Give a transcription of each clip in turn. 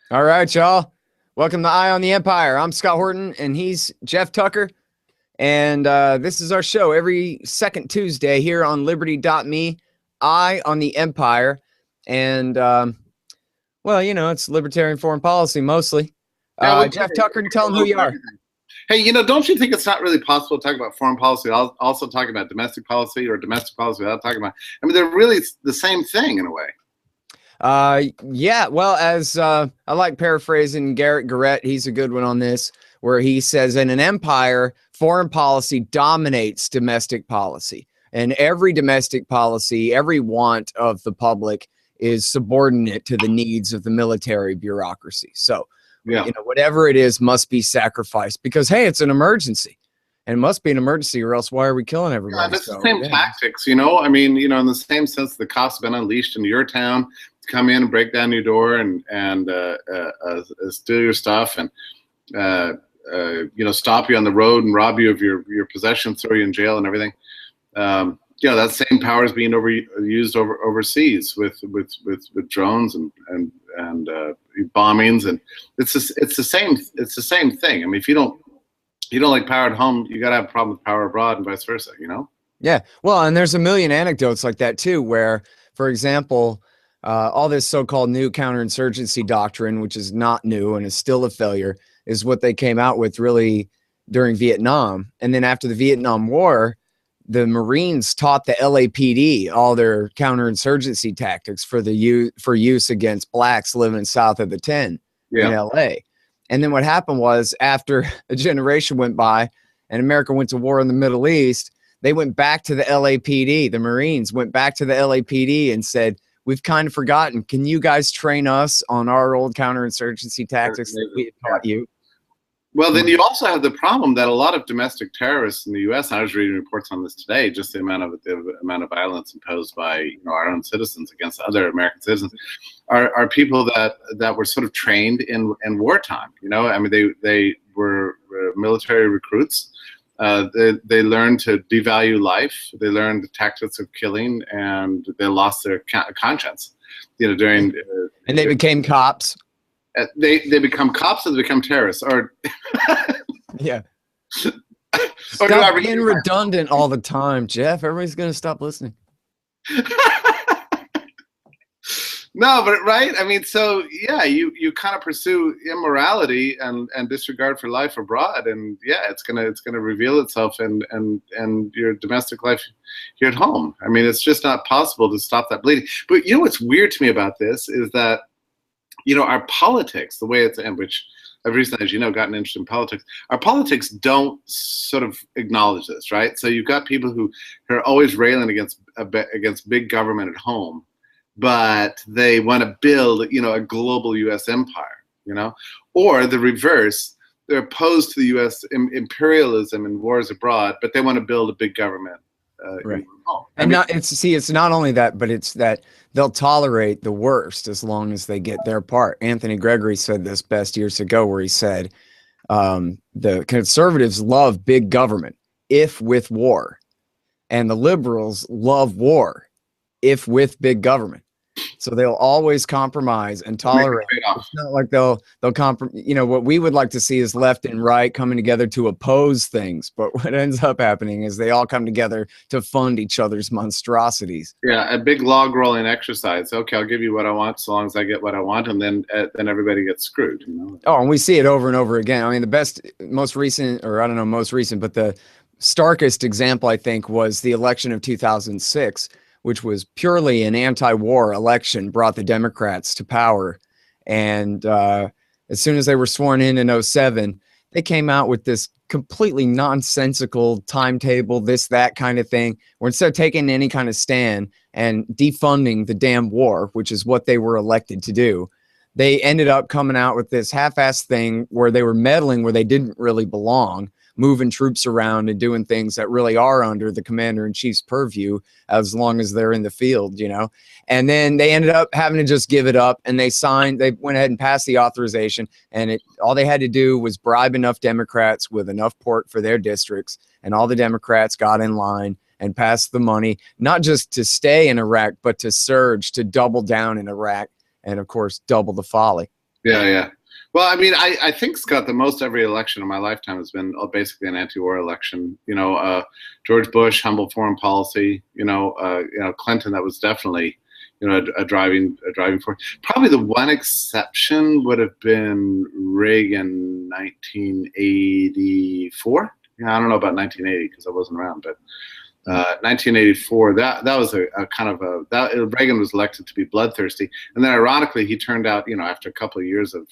All right, y'all. Welcome to Eye on the Empire. I'm Scott Horton, and he's Jeff Tucker. And this is our show every second Tuesday here on Liberty.me, Eye on the Empire. And, well, it's libertarian foreign policy mostly. Yeah, we Jeff Tucker, tell them who you are. Hey, don't you think it's not really possible to talk about foreign policy, also talking about domestic policy, or domestic policy without talking about? I mean, they're really the same thing in a way. Yeah, well, as I like paraphrasing Garrett Garrett, he's a good one on this, where he says, in an empire, foreign policy dominates domestic policy. And every domestic policy, every want of the public is subordinate to the needs of the military bureaucracy. So, Yeah. whatever it is must be sacrificed because, hey, it's an emergency. And it must be an emergency, or else why are we killing everybody? Yeah, it's the same tactics, I mean, in the same sense, the cops have been unleashed into your town to come in and break down your door and steal your stuff and stop you on the road and rob you of your possessions, throw you in jail and everything. That same power is being used overseas with drones and bombings, and it's the same thing. I mean, if you don't like power at home, you got to have a problem with power abroad, and vice versa. Yeah. Well, and there's a million anecdotes like that too, where, for example, all this so-called new counterinsurgency doctrine, which is not new and is still a failure, is what they came out with really during Vietnam. And then after the Vietnam War, the Marines taught the LAPD all their counterinsurgency tactics for use against blacks living south of the 10 in LA. And then what happened was, after a generation went by and America went to war in the Middle East, they went back to the LAPD. The Marines went back to the LAPD and said, we've kind of forgotten. Can you guys train us on our old counterinsurgency tactics that we taught you? Well, then you also have the problem that a lot of domestic terrorists in the U.S., I was reading reports on this today, just the amount of violence imposed by our own citizens against other American citizens, are people that were sort of trained in wartime. I mean, they were military recruits. They learned to devalue life. They learned the tactics of killing, and they lost their conscience. During and they became cops. They become cops, or they become terrorists, or yeah. Stop being redundant all the time, Jeff. Everybody's gonna stop listening. No, but right. I mean, so yeah, you kind of pursue immorality and disregard for life abroad, and yeah, it's gonna reveal itself in your domestic life here at home. I mean, it's just not possible to stop that bleeding. But what's weird to me about this is that our politics, the way it's in, which I've recently, as you know, gotten interested in politics. Our politics don't sort of acknowledge this, right? So you've got people who are always railing against big government at home, but they want to build, a global U.S. empire, or the reverse. They're opposed to the U.S. imperialism and wars abroad, but they want to build a big government. Right. And it's not only that, but it's that they'll tolerate the worst as long as they get their part. Anthony Gregory said this best years ago, where he said, the conservatives love big government if with war, and the liberals love war if with big government. So they'll always compromise and tolerate. It's not like they'll compromise. What we would like to see is left and right coming together to oppose things. But what ends up happening is they all come together to fund each other's monstrosities. Yeah, a big log rolling exercise. Okay, I'll give you what I want so long as I get what I want, and then everybody gets screwed. Oh, and we see it over and over again. I mean, the most recent, but the starkest example, I think, was the election of 2006. Which was purely an anti-war election, brought the Democrats to power. And as soon as they were sworn in 2007, they came out with this completely nonsensical timetable, that kind of thing, where instead of taking any kind of stand and defunding the damn war, which is what they were elected to do, they ended up coming out with this half-assed thing where they were meddling where they didn't really belong, moving troops around and doing things that really are under the commander-in-chief's purview as long as they're in the field, And then they ended up having to just give it up, and they went ahead and passed the authorization, and all they had to do was bribe enough Democrats with enough port for their districts, and all the Democrats got in line and passed the money, not just to stay in Iraq, but to surge, to double down in Iraq, and of course, double the folly. Yeah, yeah. Well, I mean, I think, Scott, the most every election in my lifetime has been basically an anti-war election. George Bush, humble foreign policy. Clinton, that was definitely, a driving force. Probably the one exception would have been Reagan, 1984. Yeah, I don't know about 1980 because I wasn't around, but 1984. That was a kind of Reagan was elected to be bloodthirsty, and then ironically he turned out, after a couple of years of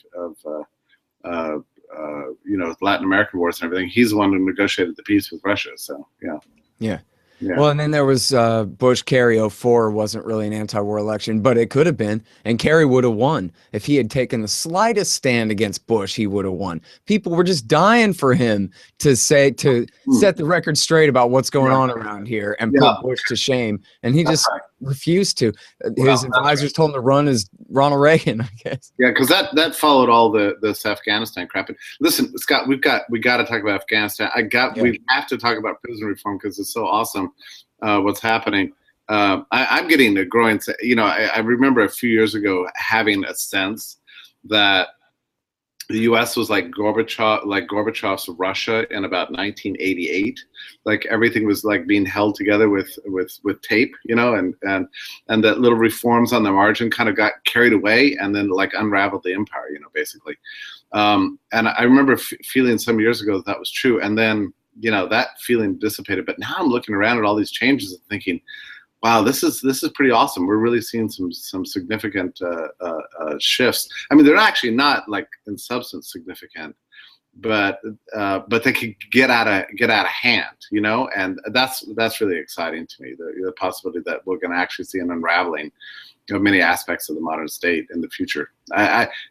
Latin American wars and everything, he's the one who negotiated the peace with Russia. So yeah. Yeah. Yeah. Well, and then there was Bush Kerry 04 wasn't really an anti-war election, but it could have been. And Kerry would have won. If he had taken the slightest stand against Bush, he would have won. People were just dying for him to set the record straight about what's going on around here and put Bush to shame. And he just refused to. His advisors told him to run as Ronald Reagan, I guess. Yeah, because that followed all this Afghanistan crap. And listen, Scott, we got to talk about Afghanistan. We have to talk about prison reform because it's so awesome what's happening. I'm getting a growing. I remember a few years ago having a sense that the U.S. was like Gorbachev's Russia in about 1988. Like everything was like being held together with tape, and that little reforms on the margin kind of got carried away and then like unraveled the empire, basically. And I remember feeling some years ago that was true, and then that feeling dissipated. But now I'm looking around at all these changes and thinking, wow, this is pretty awesome. We're really seeing some significant shifts. I mean, they're actually not like in substance significant, but they could get out of hand, and that's really exciting to me. The possibility that we're going to actually see an unraveling of many aspects of the modern state in the future.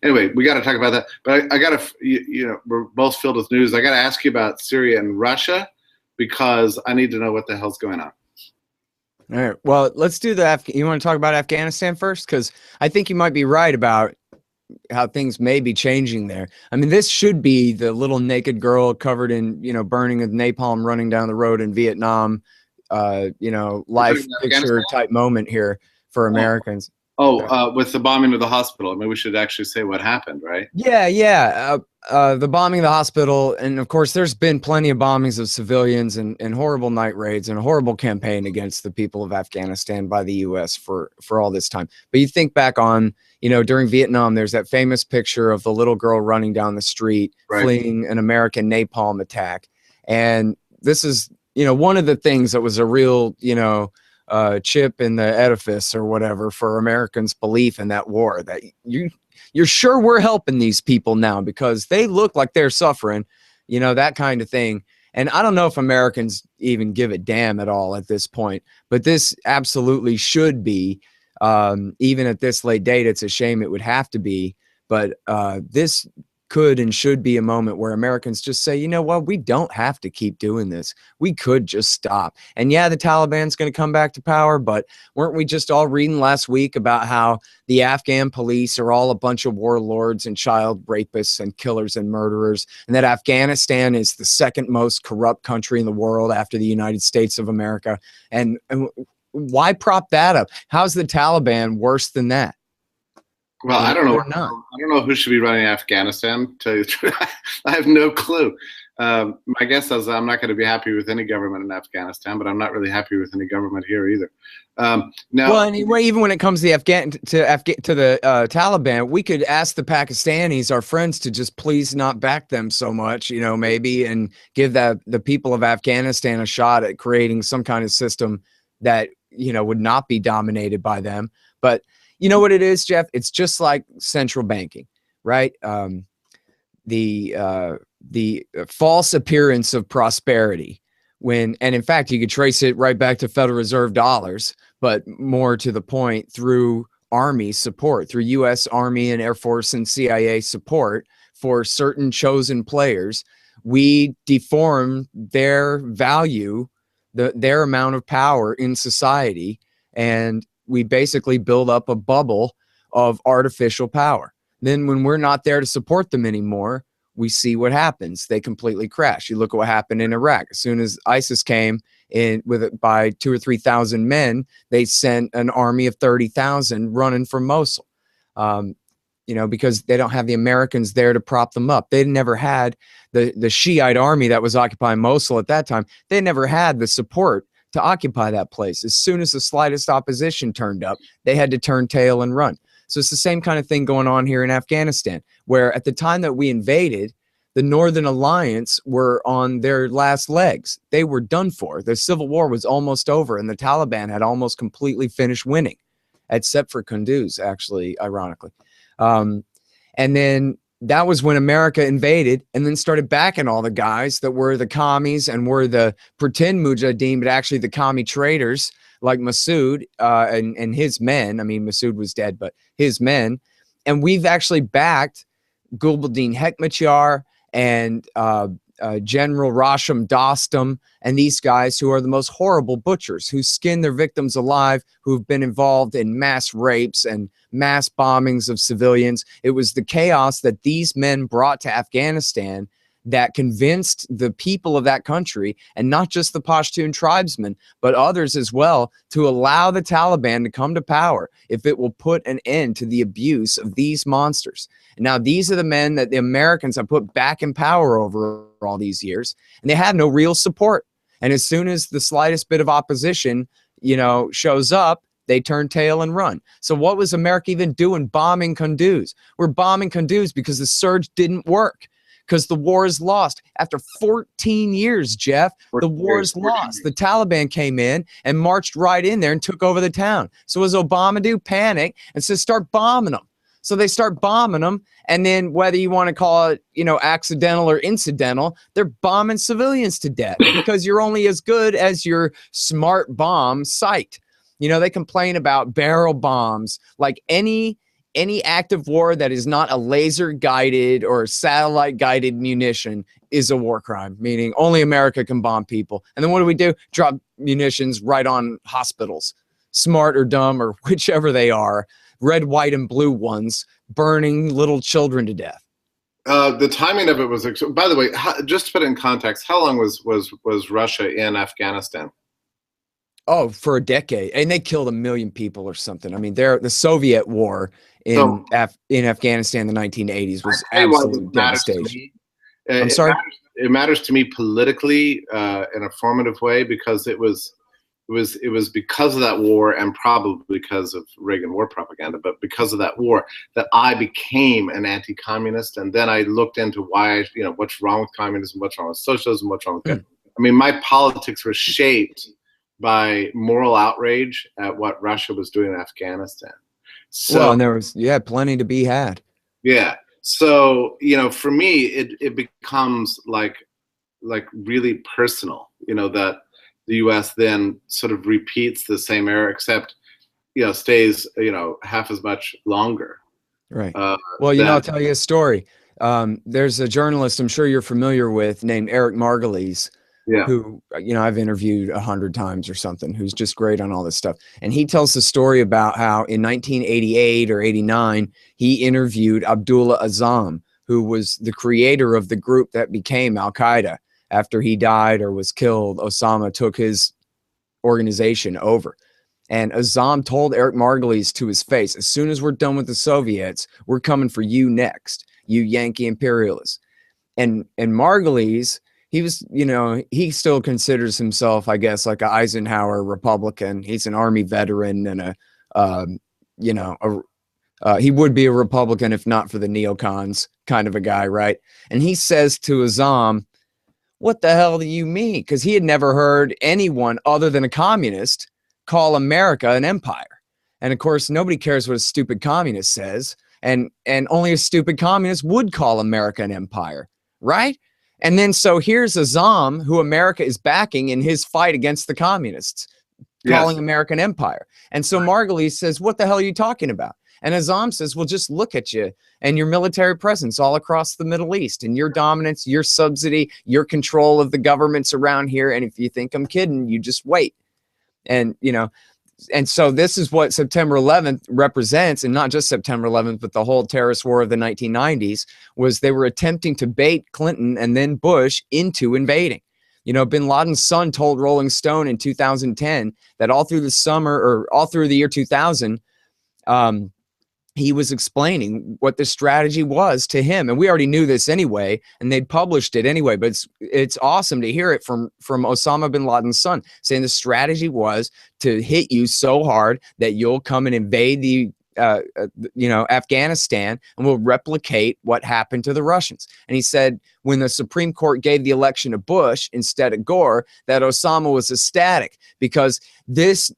Anyway, we got to talk about that. But I got to, we're both filled with news. I got to ask you about Syria and Russia because I need to know what the hell's going on. All right. Well, let's do you want to talk about Afghanistan first? Because I think you might be right about how things may be changing there. I mean, this should be the little naked girl covered in, burning with napalm running down the road in Vietnam, life picture type moment here for Americans. With the bombing of the hospital. I mean, we should actually say what happened, right? Yeah. The bombing of the hospital. And of course, there's been plenty of bombings of civilians and horrible night raids and a horrible campaign against the people of Afghanistan by the U.S. for all this time. But you think back on, during Vietnam, there's that famous picture of the little girl running down the street, fleeing an American napalm attack. And this is, one of the things that was a real, chip in the edifice or whatever for Americans' belief in that war, that you're sure we're helping these people now because they look like they're suffering, that kind of thing. And I don't know if Americans even give a damn at all at this point, but this absolutely should be, even at this late date. It's a shame it would have to be, but this could and should be a moment where Americans just say, you know what, we don't have to keep doing this. We could just stop. And yeah, the Taliban's going to come back to power, but weren't we just all reading last week about how the Afghan police are all a bunch of warlords and child rapists and killers and murderers, and that Afghanistan is the second most corrupt country in the world after the United States of America? And why prop that up? How's the Taliban worse than that? Well, I don't know. I don't know who should be running Afghanistan. To tell you the truth, I have no clue. My guess is I'm not going to be happy with any government in Afghanistan, but I'm not really happy with any government here either. Well, anyway, even when it comes to the Taliban, we could ask the Pakistanis, our friends, to just please not back them so much, maybe, and give the people of Afghanistan a shot at creating some kind of system that would not be dominated by them. But you know what it is, Jeff? It's just like central banking, right? The false appearance of prosperity and in fact, you could trace it right back to Federal Reserve dollars, but more to the point through Army support, through U.S. Army and Air Force and CIA support for certain chosen players. We deform their value, their amount of power in society, and we basically build up a bubble of artificial power. Then when we're not there to support them anymore, we see what happens. They completely crash. You look at what happened in Iraq. As soon as ISIS came in by 2,000 or 3,000 men, they sent an army of 30,000 running from Mosul. you know, because they don't have the Americans there to prop them up. They never had the Shiite army that was occupying Mosul at that time. They never had the support to occupy that place. As soon as the slightest opposition turned up, they had to turn tail and run. So it's the same kind of thing going on here in Afghanistan, where at the time that we invaded, the Northern Alliance were on their last legs. They were done for. The civil war was almost over, and the Taliban had almost completely finished winning, except for Kunduz, actually, ironically. And then that was when America invaded and then started backing all the guys that were the commies and were the pretend mujahideen, but actually the commie traitors like Massoud and his men. I mean, Massoud was dead, but his men. And we've actually backed Gulbuddin Hekmatyar and General Rasham Dostum and these guys who are the most horrible butchers, who skin their victims alive, who've been involved in mass rapes and mass bombings of civilians. It was the chaos that these men brought to Afghanistan that convinced the people of that country, and not just the Pashtun tribesmen, but others as well, to allow the Taliban to come to power if it will put an end to the abuse of these monsters. And now these are the men that the Americans have put back in power over all these years, and they have no real support. And as soon as the slightest bit of opposition, you know, shows up, they turn tail and run. So what was America even doing bombing Kunduz? We're bombing Kunduz because the surge didn't work, because the war is lost. After 14 years, Jeff, the war is lost. The Taliban came in and marched right in there and took over the town. So what does Obama do? Panic and says, start bombing them. So they start bombing them, and then whether you want to call it, you know, accidental or incidental, they're bombing civilians to death because you're only as good as your smart bomb site. You know, they complain about barrel bombs. Like any active war that is not a laser guided or satellite guided munition is a war crime, meaning only America can bomb people. And then what do? Drop munitions right on hospitals, smart or dumb or whichever they are, red, white, and blue ones, burning little children to death. The timing of it was, by the way, just to put it in context, how long was Russia in Afghanistan? Oh, for a decade. And they killed 1 million people or something. I mean, the Soviet war in Afghanistan in the 1980s was absolute devastation. I'm sorry? It matters to me politically in a formative way, because it was because of that war, and probably because of Reagan war propaganda, but because of that war, that I became an anti-communist. And then I looked into why, you know, what's wrong with communism, what's wrong with socialism, what's wrong with I mean, my politics were shaped by moral outrage at what Russia was doing in Afghanistan. So, well, and there was, plenty to be had. Yeah. So, you know, for me, it becomes like really personal, you know, that the U.S. then sort of repeats the same error, except, you know, stays, you know, half as much longer. Right. Well, you know, I'll tell you a story. There's a journalist I'm sure you're familiar with named Eric Margolyes, who, you know, I've interviewed 100 times or something, who's just great on all this stuff. And he tells the story about how in 1988 or 89, he interviewed Abdullah Azzam, who was the creator of the group that became Al-Qaeda. After he died or was killed, Osama took his organization over. And Azzam told Eric Margolyes to his face, as soon as we're done with the Soviets, we're coming for you next, you Yankee imperialists. And Margolyes, he was, you know, he still considers himself, I guess, like an Eisenhower Republican. He's an Army veteran and he would be a Republican if not for the neocons kind of a guy, right? And he says to Azzam, what the hell do you mean? Because he had never heard anyone other than a communist call America an empire. And of course, nobody cares what a stupid communist says. And only a stupid communist would call America an empire, right? And then so here's Azzam, who America is backing in his fight against the communists, calling America an empire. And so Margolyes says, what the hell are you talking about? And Azzam says, well, just look at you and your military presence all across the Middle East and your dominance, your subsidy, your control of the governments around here. And if you think I'm kidding, you just wait. And, you know, and so this is what September 11th represents, and not just September 11th, but the whole terrorist war of the 1990s, was they were attempting to bait Clinton and then Bush into invading. You know, bin Laden's son told Rolling Stone in 2010 that all through the summer or all through the year 2000, he was explaining what the strategy was to him, and we already knew this anyway, and they'd published it anyway, but it's awesome to hear it from Osama bin Laden's son, saying the strategy was to hit you so hard that you'll come and invade the Afghanistan, and we'll replicate what happened to the Russians. And he said when the Supreme Court gave the election to Bush instead of Gore, that Osama was ecstatic because this,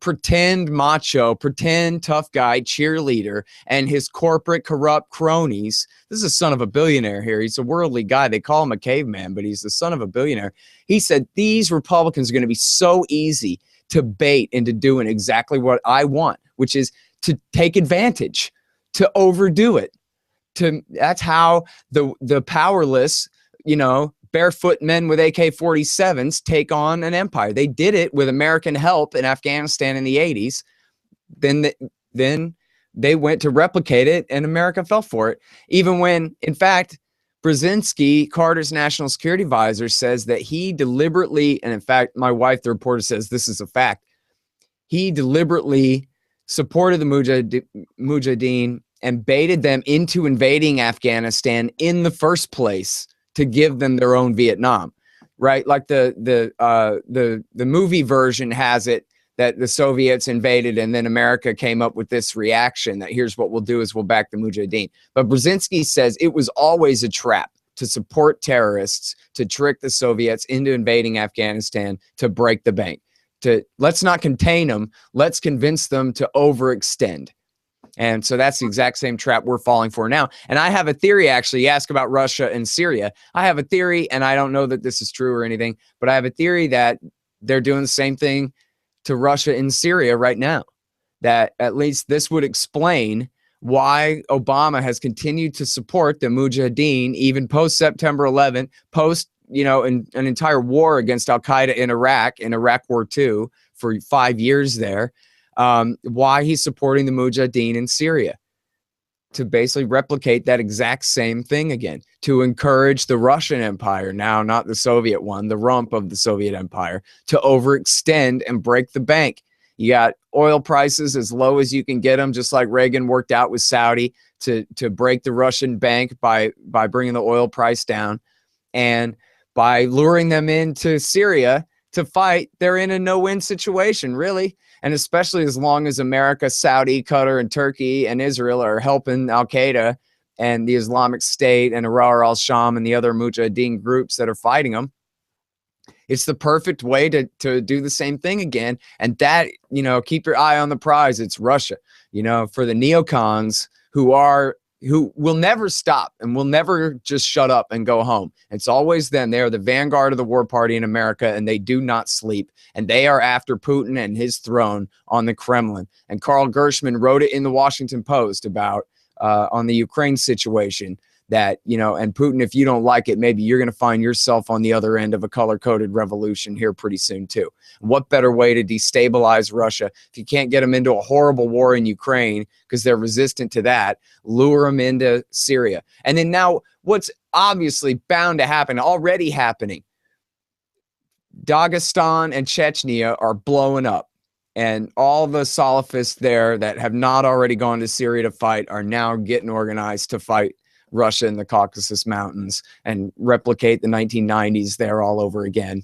pretend macho, pretend tough guy, cheerleader, and his corporate corrupt cronies. This is a son of a billionaire here. He's a worldly guy. They call him a caveman, but he's the son of a billionaire. He said these Republicans are going to be so easy to bait into doing exactly what I want, which is to take advantage, to overdo it. That's how the powerless, barefoot men with AK-47s take on an empire. They did it with American help in Afghanistan in the 80s. Then they went to replicate it, and America fell for it. Even when, in fact, Brzezinski, Carter's national security advisor, says that he deliberately, and in fact, my wife, the reporter, says this is a fact, he deliberately supported the Mujahideen and baited them into invading Afghanistan in the first place to give them their own Vietnam, right? Like the movie version has it that the Soviets invaded and then America came up with this reaction that here's what we'll do is we'll back the Mujahideen. But Brzezinski says it was always a trap to support terrorists, to trick the Soviets into invading Afghanistan, to break the bank. Let's not contain them, let's convince them to overextend. And so that's the exact same trap we're falling for now. And I have a theory, actually. You ask about Russia and Syria. I have a theory, and I don't know that this is true or anything, but I have a theory that they're doing the same thing to Russia and Syria right now. That at least this would explain why Obama has continued to support the Mujahideen even post September 11th, post an entire war against Al-Qaeda in Iraq War II for 5 years there, why he's supporting the Mujahideen in Syria, to basically replicate that exact same thing again, to encourage the Russian Empire, now not the Soviet one, the rump of the Soviet Empire, to overextend and break the bank. You got oil prices as low as you can get them, just like Reagan worked out with Saudi to break the Russian bank by bringing the oil price down. And by luring them into Syria to fight, they're in a no-win situation, really. And especially as long as America, Saudi, Qatar, and Turkey, and Israel are helping Al-Qaeda and the Islamic State and Ahrar al-Sham and the other Mujahideen groups that are fighting them, it's the perfect way to do the same thing again. And that, keep your eye on the prize. It's Russia, for the neocons who will never stop and will never just shut up and go home. It's always them. They are the vanguard of the war party in America, and they do not sleep. And they are after Putin and his throne on the Kremlin. And Carl Gershman wrote it in the Washington Post about on the Ukraine situation that, and Putin, if you don't like it, maybe you're going to find yourself on the other end of a color-coded revolution here pretty soon too. What better way to destabilize Russia if you can't get them into a horrible war in Ukraine because they're resistant to that, lure them into Syria. And then now what's obviously bound to happen, already happening, Dagestan and Chechnya are blowing up. And all the Salafists there that have not already gone to Syria to fight are now getting organized to fight Russia in the Caucasus Mountains and replicate the 1990s there all over again.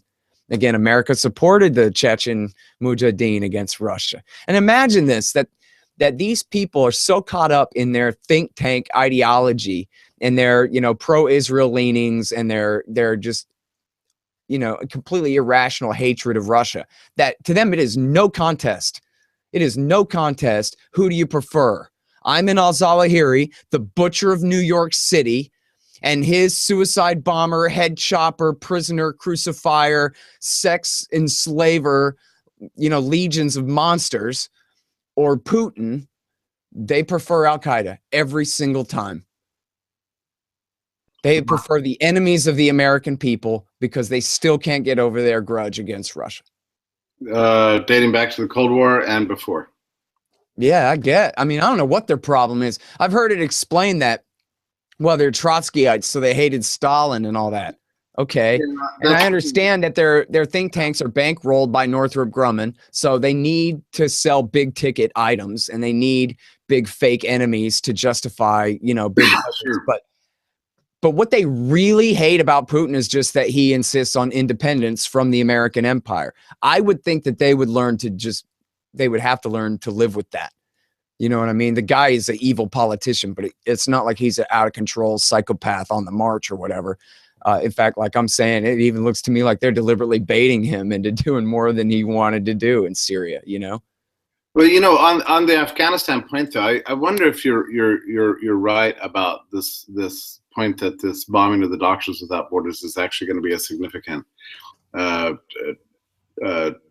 Again, America supported the Chechen Mujahideen against Russia. And imagine this, that these people are so caught up in their think tank ideology and their, pro-Israel leanings and their just, completely irrational hatred of Russia, that to them it is no contest. It is no contest. Who do you prefer? Ayman al-Zawahiri, the butcher of New York City, and his suicide bomber, head chopper, prisoner, crucifier, sex enslaver, legions of monsters, or Putin, they prefer Al-Qaeda every single time. They prefer the enemies of the American people because they still can't get over their grudge against Russia. Dating back to the Cold War and before. Yeah, I don't know what their problem is. I've heard it explained that, well, they're Trotskyites, so they hated Stalin and all that. Okay. Yeah, and I understand that their think tanks are bankrolled by Northrop Grumman, so they need to sell big ticket items and they need big fake enemies to justify, you know, big Sure. but what they really hate about Putin is just that he insists on independence from the American empire. I would think that they would have to learn to live with that. You know what I mean? The guy is an evil politician, but it's not like he's an out of control psychopath on the march or whatever. In fact, like I'm saying, it even looks to me like they're deliberately baiting him into doing more than he wanted to do in Syria, you know? Well, you know, on the Afghanistan point, though, I wonder if you're right about this point that this bombing of the Doctors Without Borders is actually going to be a significant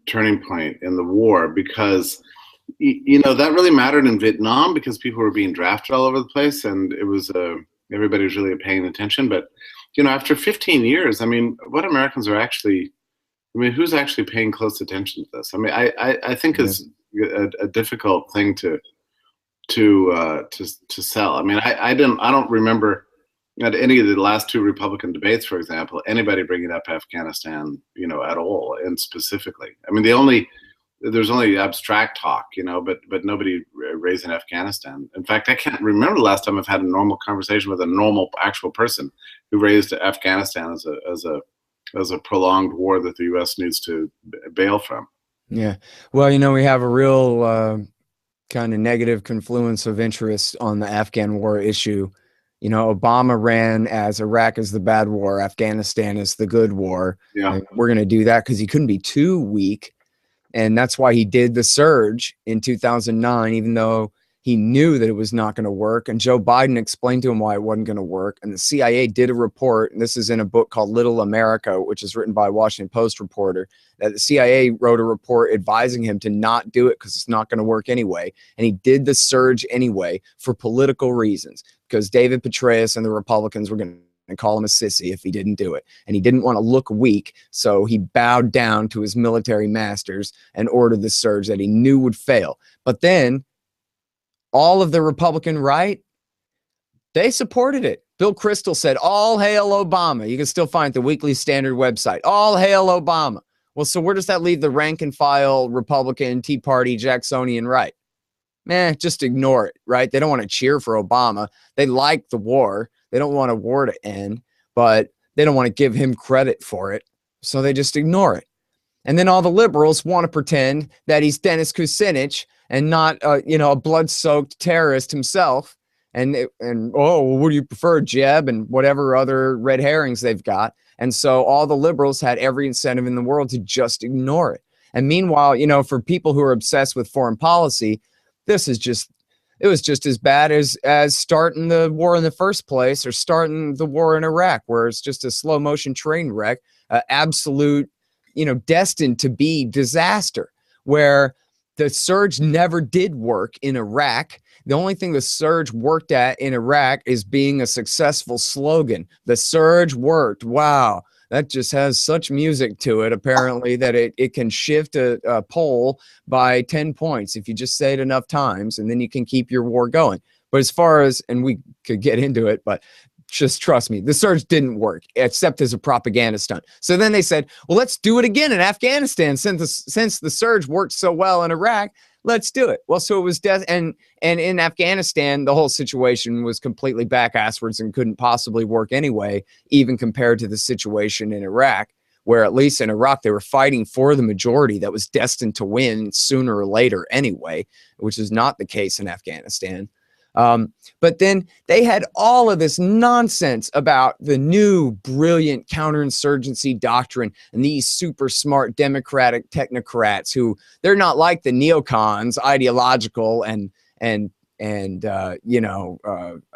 turning point in the war, because you know that really mattered in Vietnam because people were being drafted all over the place, and it was everybody was really paying attention. But you know, after 15 years, I mean, what Americans are actually, I mean, who's actually paying close attention to this? I mean, I think it's a difficult thing to sell. I mean, I don't remember at any of the last two Republican debates, for example, anybody bringing up Afghanistan, you know, at all, and specifically. I mean, there's only abstract talk, you know, but nobody raising Afghanistan. In fact, I can't remember the last time I've had a normal conversation with a normal actual person who raised Afghanistan as a prolonged war that the U.S. needs to bail from. Yeah. Well, you know, we have a real kind of negative confluence of interest on the Afghan war issue. You know, Obama ran as Iraq is the bad war, Afghanistan is the good war. Yeah. And we're going to do that because he couldn't be too weak. And that's why he did the surge in 2009, even though he knew that it was not going to work. And Joe Biden explained to him why it wasn't going to work. And the CIA did a report, and this is in a book called Little America, which is written by a Washington Post reporter, that the CIA wrote a report advising him to not do it because it's not going to work anyway. And he did the surge anyway for political reasons, because David Petraeus and the Republicans were going to call him a sissy if he didn't do it. And he didn't want to look weak, so he bowed down to his military masters and ordered the surge that he knew would fail. But then all of the Republican right, they supported it. Bill Kristol said, all hail Obama. You can still find the Weekly Standard website. All hail Obama. Well, so where does that leave the rank and file Republican, Tea Party, Jacksonian right? Just ignore it, right? They don't want to cheer for Obama. They like the war. They don't want a war to end, but they don't want to give him credit for it. So they just ignore it. And then all the liberals want to pretend that he's Dennis Kucinich and not, a blood-soaked terrorist himself. And well, what do you prefer, Jeb, and whatever other red herrings they've got. And so all the liberals had every incentive in the world to just ignore it. And meanwhile, you know, for people who are obsessed with foreign policy, it was just as bad as starting the war in the first place, or starting the war in Iraq, where it's just a slow motion train wreck, absolute, destined to be disaster, where the surge never did work in Iraq. The only thing the surge worked at in Iraq is being a successful slogan. The surge worked. Wow. That just has such music to it, apparently, that it can shift a poll by 10 points if you just say it enough times, and then you can keep your war going. But as far as, and we could get into it, but just trust me, the surge didn't work, except as a propaganda stunt. So then they said, well, let's do it again in Afghanistan. Since the surge worked so well in Iraq, let's do it. Well, so it was and in Afghanistan, the whole situation was completely back-asswards and couldn't possibly work anyway, even compared to the situation in Iraq, where at least in Iraq, they were fighting for the majority that was destined to win sooner or later anyway, which is not the case in Afghanistan. But then they had all of this nonsense about the new brilliant counterinsurgency doctrine and these super smart democratic technocrats who they're not like the neocons, ideological and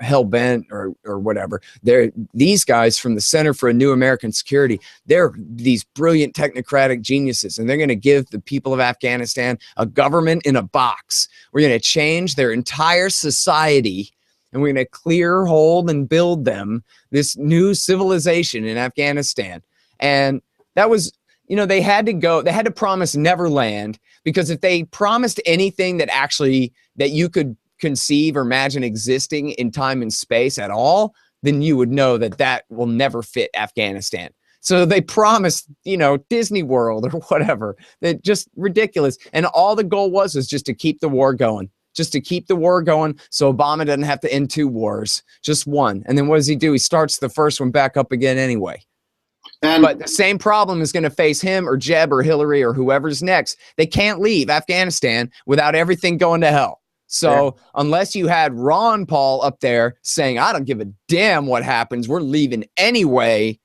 hell-bent or whatever. They're these guys from the Center for a New American Security. They're these brilliant technocratic geniuses, and they're going to give the people of Afghanistan a government in a box. We're going to change their entire society, and we're going to clear, hold, and build them this new civilization in Afghanistan. And that was, they had to promise Neverland, because if they promised anything that you could conceive or imagine existing in time and space at all, then you would know that will never fit Afghanistan. So they promised, Disney World or whatever. They're just ridiculous. And all the goal was just to keep the war going. just to keep the war going so Obama doesn't have to end 2 wars, just one. And then what does he do? He starts the first one back up again anyway. But the same problem is going to face him or Jeb or Hillary or whoever's next. They can't leave Afghanistan without everything going to hell. So unless you had Ron Paul up there saying, I don't give a damn what happens, we're leaving anyway,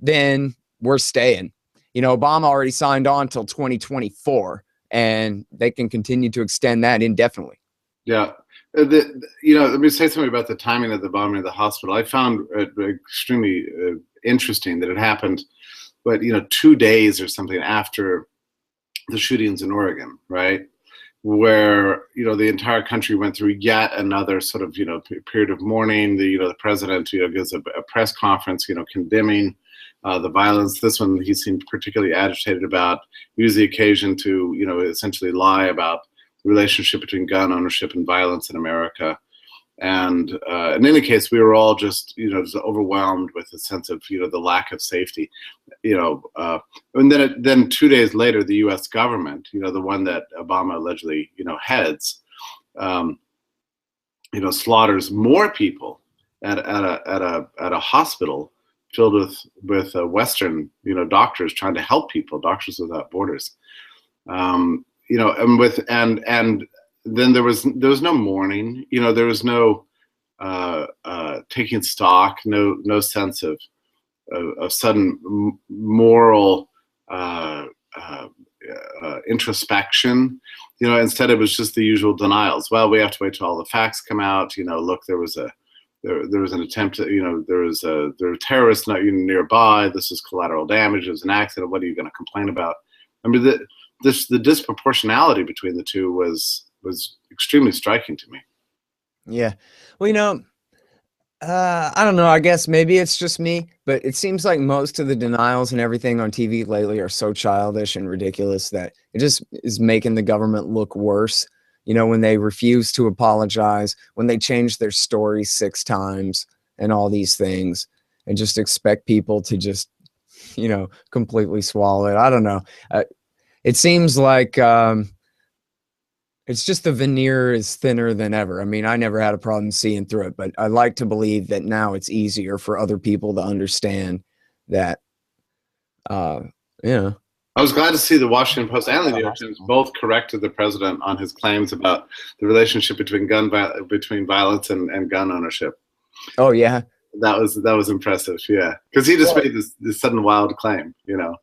then we're staying. You know, Obama already signed on till 2024, and they can continue to extend that indefinitely. Yeah. You know, let me say something about the timing of the bombing of the hospital. I found it extremely interesting that it happened, but, you know, 2 days or something after the shootings in Oregon, right? Where, you know, the entire country went through yet another sort of, you know, period of mourning. The president, you know, gives a press conference, you know, condemning the violence. This one he seemed particularly agitated about, used the occasion to, you know, essentially lie about the relationship between gun ownership and violence in America. And in any case, we were all just, you know, just overwhelmed with a sense of, you know, the lack of safety, you know. And then 2 days later, the U.S. government, you know, the one that Obama allegedly, you know, heads, you know, slaughters more people at a hospital filled with Western, you know, doctors trying to help people, Doctors Without Borders, you know, and then there was no mourning, you know, there was no taking stock, no sense of sudden moral introspection. You know, instead it was just the usual denials. Well, we have to wait till all the facts come out. You know, look, there was an attempt to, you know, there were terrorists not even nearby. This is collateral damage. It was an accident. What are you going to complain about? I mean, the disproportionality between the two was extremely striking to me. Yeah. Well, you know, I don't know. I guess maybe it's just me, but it seems like most of the denials and everything on TV lately are so childish and ridiculous that it just is making the government look worse. You know, when they refuse to apologize, when they change their story 6 times and all these things, and just expect people to just, you know, completely swallow it. I don't know. It seems like it's just the veneer is thinner than ever. I mean, I never had a problem seeing through it, but I like to believe that now it's easier for other people to understand that, you know. I was glad to see the Washington Post and the New York Times both corrected the president on his claims about the relationship between violence and gun ownership. Oh yeah, that was impressive. Yeah, because he just made this sudden wild claim, you know.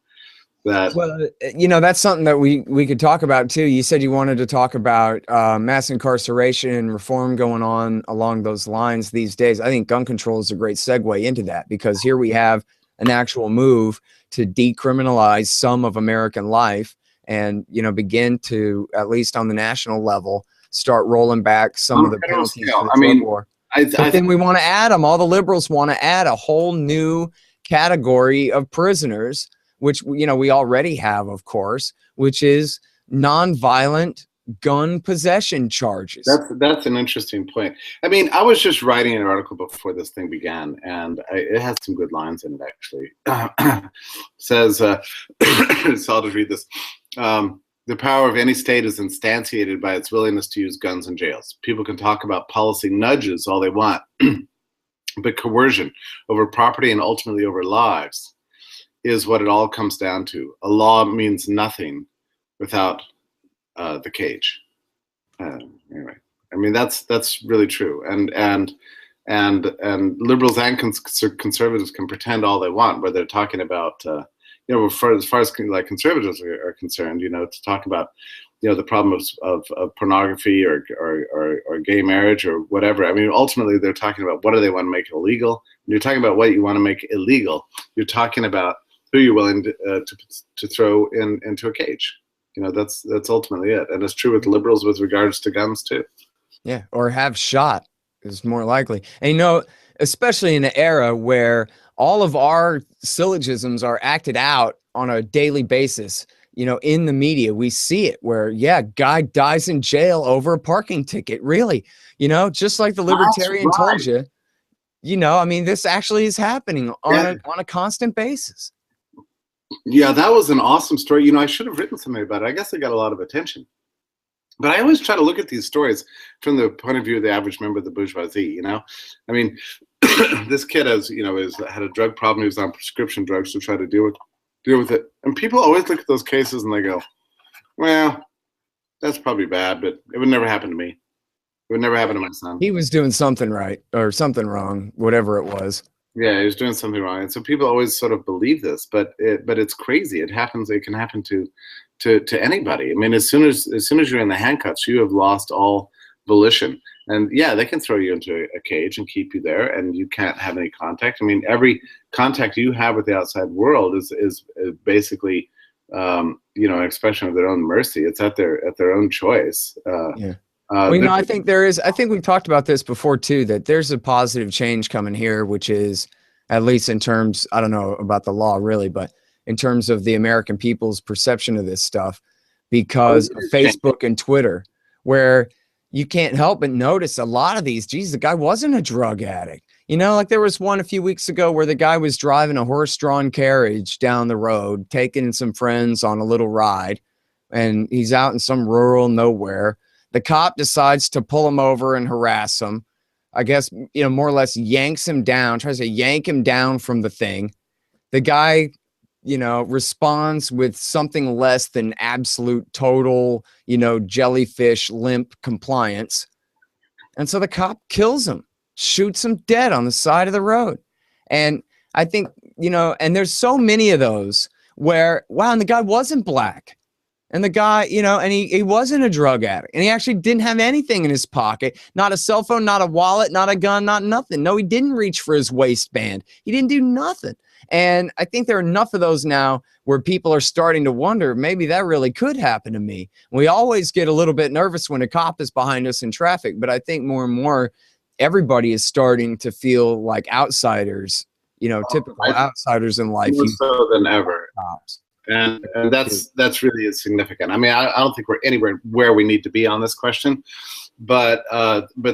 Well, you know, that's something that we could talk about too. You said you wanted to talk about mass incarceration and reform going on along those lines these days. I think gun control is a great segue into that, because here we have an actual move to decriminalize some of American life and, you know, begin to, at least on the national level, start rolling back some of the penalties for the drug war. But then we want to add them. All the liberals want to add a whole new category of prisoners, which, you know, we already have, of course, which is nonviolent gun possession charges. That's an interesting point. I mean, I was just writing an article before this thing began, and it has some good lines in it, actually. Says, so I'll just read this. The power of any state is instantiated by its willingness to use guns in jails. People can talk about policy nudges all they want, but coercion over property and ultimately over lives is what it all comes down to. A law means nothing without the cage. Anyway, I mean, that's really true. And liberals and conservatives can pretend all they want, where they're talking about, you know, as far as like conservatives are concerned, you know, to talk about, you know, the problem of pornography or gay marriage or whatever. I mean, ultimately they're talking about what do they want to make illegal. When you're talking about what you want to make illegal, you're talking about who you're willing to throw into a cage. You know, that's ultimately it. And it's true with liberals with regards to guns too. Yeah, or have shot is more likely. And, you know, especially in an era where all of our syllogisms are acted out on a daily basis, you know, in the media, we see it where, yeah, guy dies in jail over a parking ticket. Really, you know, just like the libertarian told you, you know, I mean, this actually is happening on a constant basis. Yeah, that was an awesome story. You know, I should have written something about it. I guess it got a lot of attention. But I always try to look at these stories from the point of view of the average member of the bourgeoisie. You know, I mean, this kid has, you know, had a drug problem. He was on prescription drugs to try to deal with it. And people always look at those cases and they go, well, that's probably bad, but it would never happen to me. It would never happen to my son. He was doing something right or something wrong, whatever it was. Yeah, he was doing something wrong. And so people always sort of believe this, but it's crazy. It happens. It can happen to anybody. I mean, as soon as you're in the handcuffs, you have lost all volition. And yeah, they can throw you into a cage and keep you there, and you can't have any contact. I mean, every contact you have with the outside world is basically, you know, an expression of their own mercy. It's at their own choice. Yeah. Well, you know, I think we've talked about this before too, that there's a positive change coming here, which is, at least in terms, I don't know about the law really, but in terms of the American people's perception of this stuff, because of Facebook and Twitter, where you can't help but notice a lot of these, geez, the guy wasn't a drug addict. You know, like there was one a few weeks ago where the guy was driving a horse-drawn carriage down the road, taking some friends on a little ride, and he's out in some rural nowhere. The cop decides to pull him over and harass him. I guess, you know, more or less yanks him down, tries to yank him down from the thing. The guy, you know, responds with something less than absolute total, you know, jellyfish limp compliance. And so the cop kills him, shoots him dead on the side of the road. And I think, you know, and there's so many of those where, wow, and the guy wasn't black. And the guy, you know, and he wasn't a drug addict, and he actually didn't have anything in his pocket, not a cell phone, not a wallet, not a gun, not nothing. No, he didn't reach for his waistband. He didn't do nothing. And I think there are enough of those now where people are starting to wonder, maybe that really could happen to me. We always get a little bit nervous when a cop is behind us in traffic, but I think more and more everybody is starting to feel like outsiders, you know, typical outsiders in life. More so than ever. Cops. And that's really significant. I mean, I don't think we're anywhere where we need to be on this question, but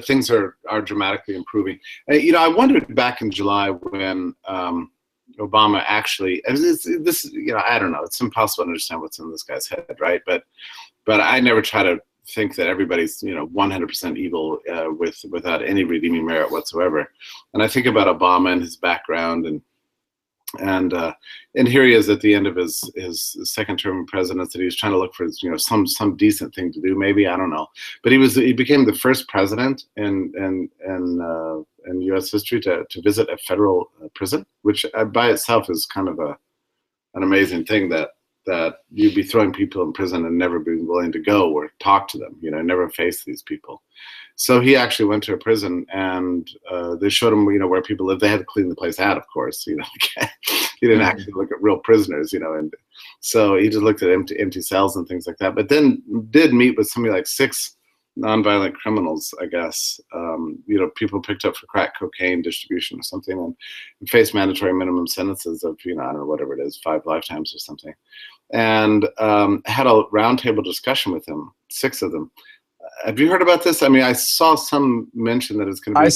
things are dramatically improving. You know, I wondered back in July when Obama actually, this, you know, I don't know, it's impossible to understand what's in this guy's head, right? But I never try to think that everybody's, you know, 100% evil without any redeeming merit whatsoever. And I think about Obama and his background, and here he is at the end of his second term in presidency. He was trying to look for, you know, some decent thing to do, maybe, I don't know. But he became the first president in U.S. history to visit a federal prison, which by itself is kind of an amazing thing, that you'd be throwing people in prison and never be willing to go or talk to them, you know, never face these people. So he actually went to a prison, and they showed him, you know, where people live. They had to clean the place out, of course. You know, he didn't actually look at real prisoners, you know, and so he just looked at empty cells and things like that. But then did meet with something like 6 nonviolent criminals, I guess. You know, people picked up for crack cocaine distribution or something, and faced mandatory minimum sentences of, you know, I don't know, whatever it is, 5 lifetimes or something. And had a roundtable discussion with him, 6 of them. Have you heard about this? I mean, I saw some mention that it's going to be.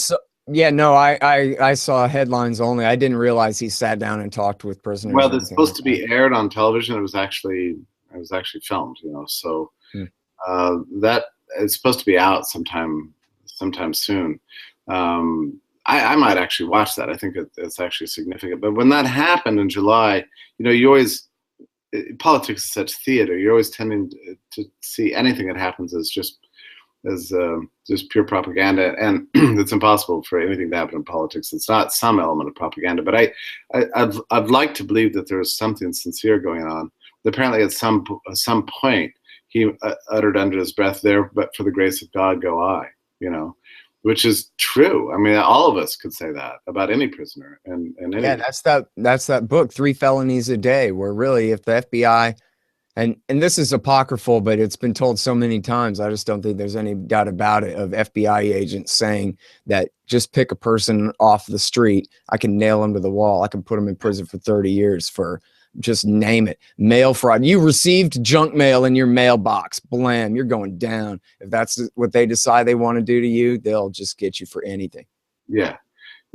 I saw headlines only. I didn't realize he sat down and talked with prisoners. Well, it's supposed to be aired on television. It was actually filmed, you know. So that it's supposed to be out sometime soon. I might actually watch that. I think it's actually significant. But when that happened in July, you know, you always, politics is such theater. You're always tending to see anything that happens as just pure propaganda, and it's impossible for anything to happen in politics. It's not some element of propaganda, but I'd like to believe that there is something sincere going on. Apparently, at some point, he uttered under his breath, "There, but for the grace of God, go I." You know, which is true. I mean, all of us could say that about any prisoner, and yeah, that's that book, 3 Felonies a Day, where really, if the FBI and this is apocryphal, but it's been told so many times, I just don't think there's any doubt about it, of FBI agents saying that just pick a person off the street, I can nail them to the wall. I can put them in prison for 30 years for just name it. Mail fraud. You received junk mail in your mailbox. Blam, you're going down. If that's what they decide they want to do to you, they'll just get you for anything. Yeah.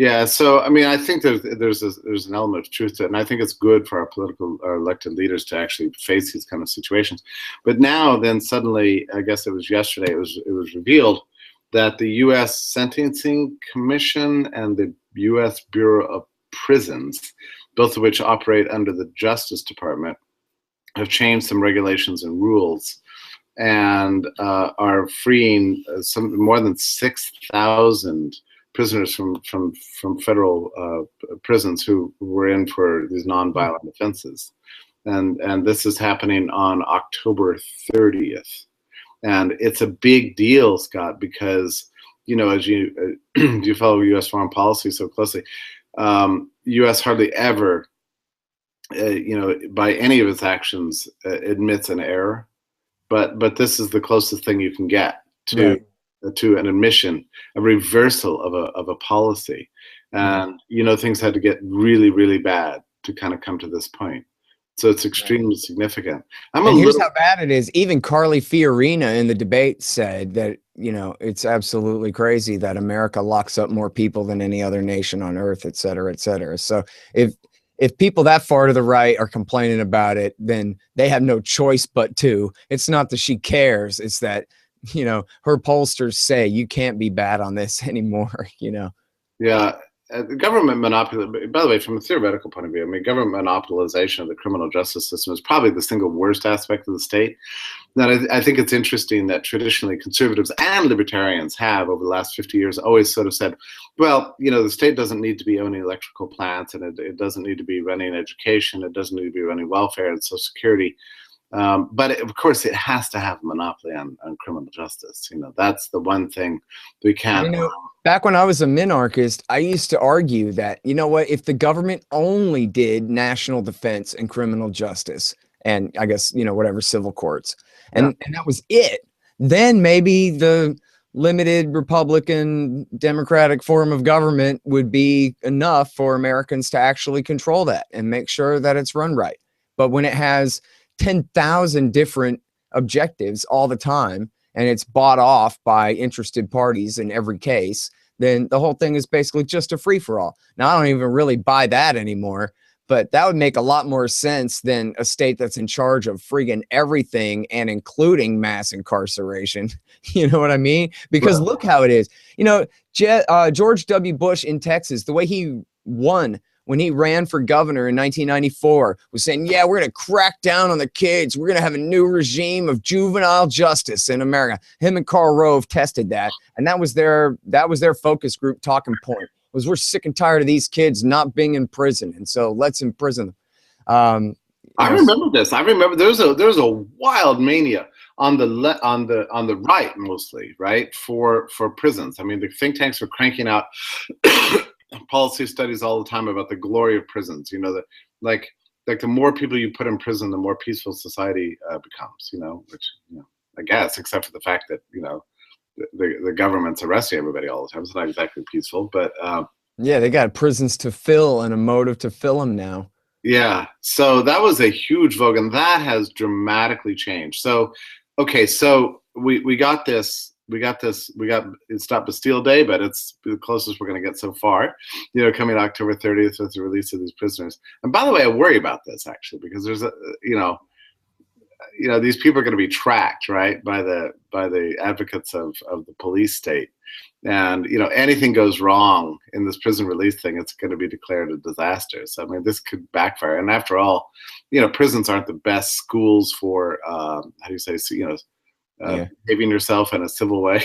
Yeah, so I mean, I think there's an element of truth to it, and I think it's good for our elected leaders to actually face these kind of situations. But now, then suddenly, I guess it was yesterday, it was revealed that the U.S. Sentencing Commission and the U.S. Bureau of Prisons, both of which operate under the Justice Department, have changed some regulations and rules, and are freeing some more than 6,000 prisoners from federal prisons who were in for these nonviolent offenses, and this is happening on October 30th, and it's a big deal, Scott, because as you follow U.S. foreign policy so closely, U.S. hardly ever, by any of its actions, admits an error, but this is the closest thing you can get to. Right. To an admission, a reversal of a policy, and things had to get really, really bad to kind of come to this point. So it's extremely significant. And here's how bad it is. Even Carly Fiorina in the debate said that it's absolutely crazy that America locks up more people than any other nation on earth, et cetera, et cetera. So if people that far to the right are complaining about it, then they have no choice but to. It's not that she cares; it's that her pollsters say you can't be bad on this anymore, Yeah. Government monopoly, by the way, from a theoretical point of view, I mean, government monopolization of the criminal justice system is probably the single worst aspect of the state. Now, I think it's interesting that traditionally conservatives and libertarians have, over the last 50 years, always sort of said, well, the state doesn't need to be owning electrical plants, and it doesn't need to be running education, it doesn't need to be running welfare and Social Security. But of course, it has to have a monopoly on criminal justice. That's the one thing we can't. Back when I was a minarchist, I used to argue that, if the government only did national defense and criminal justice, and I guess, whatever, civil courts, and that was it, then maybe the limited Republican Democratic form of government would be enough for Americans to actually control that and make sure that it's run right. But when it has 10,000 different objectives all the time, and it's bought off by interested parties in every case, then the whole thing is basically just a free-for-all. Now, I don't even really buy that anymore, but that would make a lot more sense than a state that's in charge of friggin' everything and including mass incarceration. You know what I mean? Because look how it is. George W. Bush in Texas, the way he won when he ran for governor in 1994, was saying, yeah, we're going to crack down on the kids. We're going to have a new regime of juvenile justice in America. Him and Karl Rove tested that. And that was their focus group talking point, was we're sick and tired of these kids not being in prison. And so let's imprison them. I remember this. I remember there was a wild mania on the right, mostly, right, for prisons. I mean, the think tanks were cranking out policy studies all the time about the glory of prisons. Like the more people you put in prison, the more peaceful society becomes. Which I guess, except for the fact that the government's arresting everybody all the time. It's not exactly peaceful, but yeah, they got prisons to fill and a motive to fill them now. Yeah, so that was a huge vogue, and that has dramatically changed. So, okay, so we got this. It's not Bastille Day, but it's the closest we're going to get so far. Coming October 30th with the release of these prisoners. And by the way, I worry about this actually, because there's these people are going to be tracked, right, by the advocates of the police state. And anything goes wrong in this prison release thing, it's going to be declared a disaster. So I mean, this could backfire. And after all, prisons aren't the best schools for how do you say, behaving yourself in a civil way.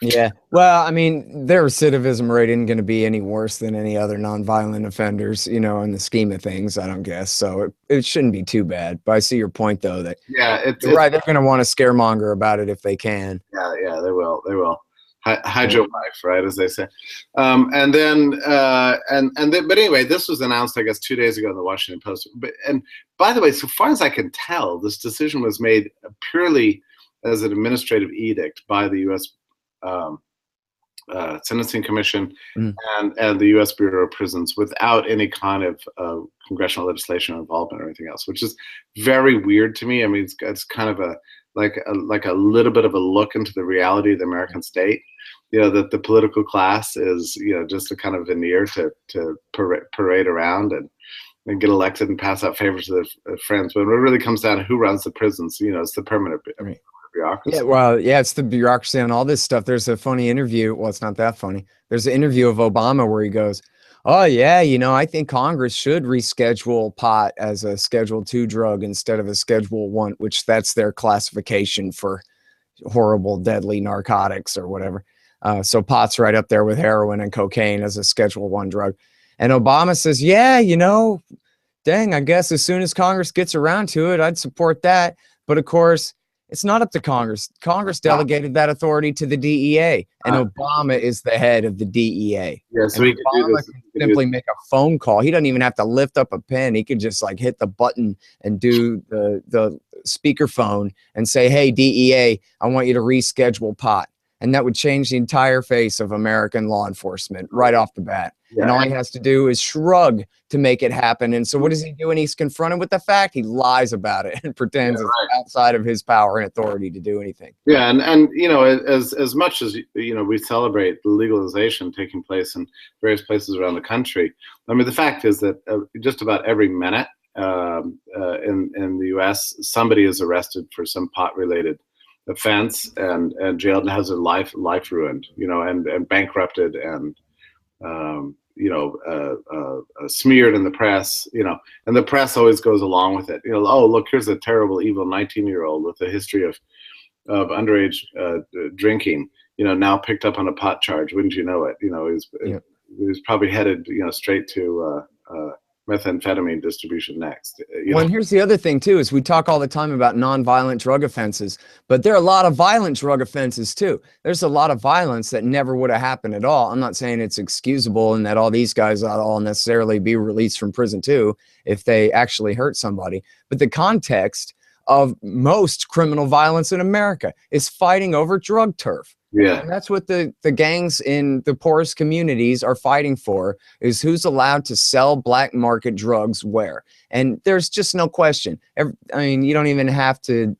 Yeah. Well, I mean, their recidivism rate isn't going to be any worse than any other nonviolent offenders, in the scheme of things, I don't guess. So it shouldn't be too bad. But I see your point, though, that you're right. They're going to want to scaremonger about it if they can. Yeah, they will. They will. Hide your wife, right, as they say. But anyway, this was announced, I guess, 2 days ago in the Washington Post. And by the way, so far as I can tell, this decision was made purely as an administrative edict by the U.S. Sentencing Commission and the U.S. Bureau of Prisons, without any kind of congressional legislation or involvement or anything else, which is very weird to me. I mean, it's kind of like a little bit of a look into the reality of the American state. that the political class is, just a kind of veneer to parade around and get elected and pass out favors to their friends. But when it really comes down to who runs the prisons, it's the permanent bureaucracy. Yeah, well, yeah, it's the bureaucracy on all this stuff. There's a funny interview. Well, it's not that funny. There's an interview of Obama where he goes, "Oh yeah, I think Congress should reschedule pot as a Schedule II drug instead of a Schedule I, which that's their classification for horrible, deadly narcotics or whatever. So pot's right up there with heroin and cocaine as a Schedule I drug." And Obama says, "Yeah, dang, I guess as soon as Congress gets around to it, I'd support that. But of course, it's not up to Congress. Congress delegated that authority to the DEA, and Obama is the head of the DEA. Yeah, so and he Obama can simply make a phone call. He doesn't even have to lift up a pen. He could just like hit the button and do the speakerphone and say, 'Hey, DEA, I want you to reschedule pot.' And that would change the entire face of American law enforcement right off the bat. Yeah. And all he has to do is shrug to make it happen. And so what does he do when he's confronted with the fact? He lies about it and pretends it's outside of his power and authority to do anything. Yeah, and as much as we celebrate the legalization taking place in various places around the country, I mean, the fact is that just about every minute in the U.S., somebody is arrested for some pot-related offense and jailed and has their life ruined, and bankrupted and smeared in the press, and the press always goes along with it. Oh, look, here's a terrible, evil 19-year-old with a history of underage drinking, now picked up on a pot charge. Wouldn't you know it? He was probably headed, straight to methamphetamine distribution next. Well, and here's the other thing too, is we talk all the time about nonviolent drug offenses, but there are a lot of violent drug offenses too. There's a lot of violence that never would have happened at all. I'm not saying it's excusable and that all these guys ought all necessarily be released from prison too if they actually hurt somebody. But the context of most criminal violence in America is fighting over drug turf. Yeah. And that's what the gangs in the poorest communities are fighting for, is who's allowed to sell black market drugs where. And there's just no question. I mean, you don't even have to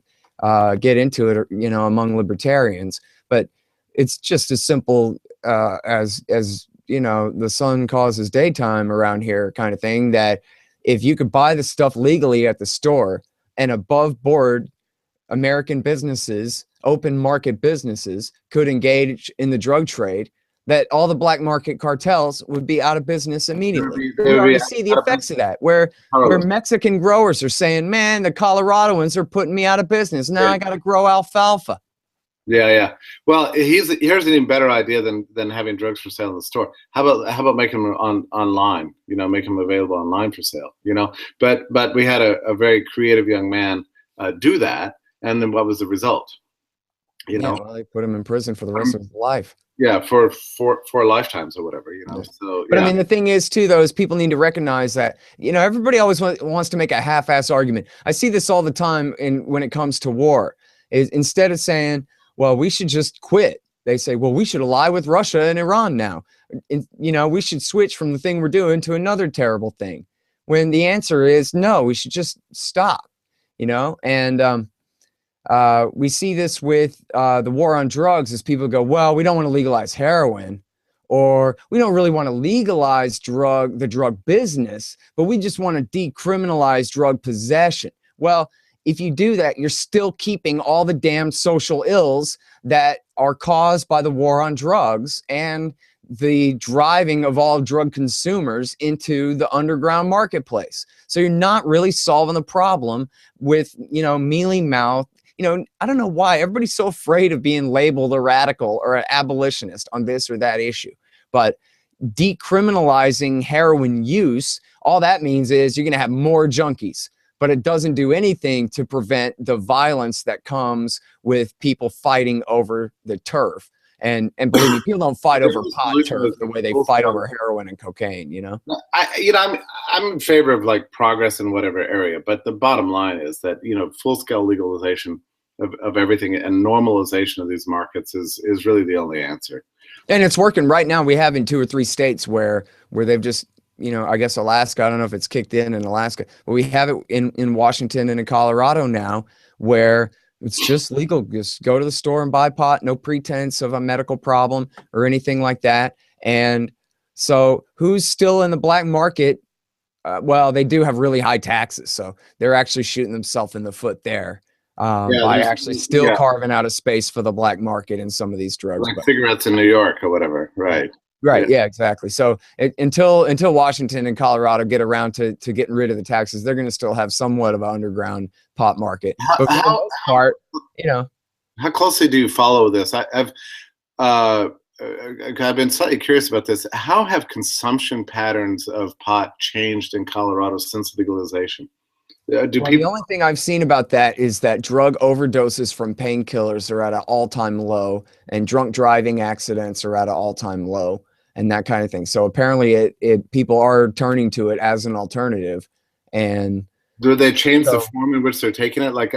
get into it, among libertarians, but it's just as simple as the sun causes daytime around here kind of thing, that if you could buy the stuff legally at the store and above board American businesses, open market businesses, could engage in the drug trade, that all the black market cartels would be out of business immediately. We already see the effects of that, where Mexican growers are saying, "Man, the Coloradoans are putting me out of business. Now I got to grow alfalfa." Yeah. Well, here's an even better idea than having drugs for sale in the store. How about making them online? Make them available online for sale. But we had a very creative young man do that, and then what was the result? Well, they put him in prison for the rest of his life. Yeah, for lifetimes or whatever. So, but I mean, the thing is too, though, is people need to recognize that everybody always wants to make a half-ass argument. I see this all the time when it comes to war. Is instead of saying, "Well, we should just quit," they say, "Well, we should ally with Russia and Iran now. We should switch from the thing we're doing to another terrible thing." When the answer is no, we should just stop. And we see this with the war on drugs, as people go, "Well, we don't want to legalize heroin, or we don't really want to legalize the drug business, but we just want to decriminalize drug possession." Well, if you do that, you're still keeping all the damn social ills that are caused by the war on drugs and the driving of all drug consumers into the underground marketplace. So you're not really solving the problem with, mealy mouth. I don't know why everybody's so afraid of being labeled a radical or an abolitionist on this or that issue. But decriminalizing heroin use, all that means is you're going to have more junkies. But it doesn't do anything to prevent the violence that comes with people fighting over the turf. And believe me, people don't fight over pot turf the way they fight over heroin and cocaine. I'm in favor of like progress in whatever area, but the bottom line is that full scale legalization of everything and normalization of these markets is really the only answer. And it's working right now. We have in 2 or 3 states where they've just, I guess Alaska, I don't know if it's kicked in Alaska, but we have it in Washington and in Colorado now, where It's just legal. Just go to the store and buy pot. No pretense of a medical problem or anything like that. And so who's still in the black market? Well, they do have really high taxes, so they're actually shooting themselves in the foot there by actually still carving out a space for the black market in some of these drugs. Like cigarettes in New York or whatever, right? Right. Yeah, exactly. So until Washington and Colorado get around to getting rid of the taxes, they're going to still have somewhat of an underground pot market. But for the most part, how closely do you follow this? I've been slightly curious about this. How have consumption patterns of pot changed in Colorado since legalization? The only thing I've seen about that is that drug overdoses from painkillers are at an all-time low, and drunk driving accidents are at an all-time low, and that kind of thing. So apparently, people are turning to it as an alternative. And do they change the form in which they're taking it? Like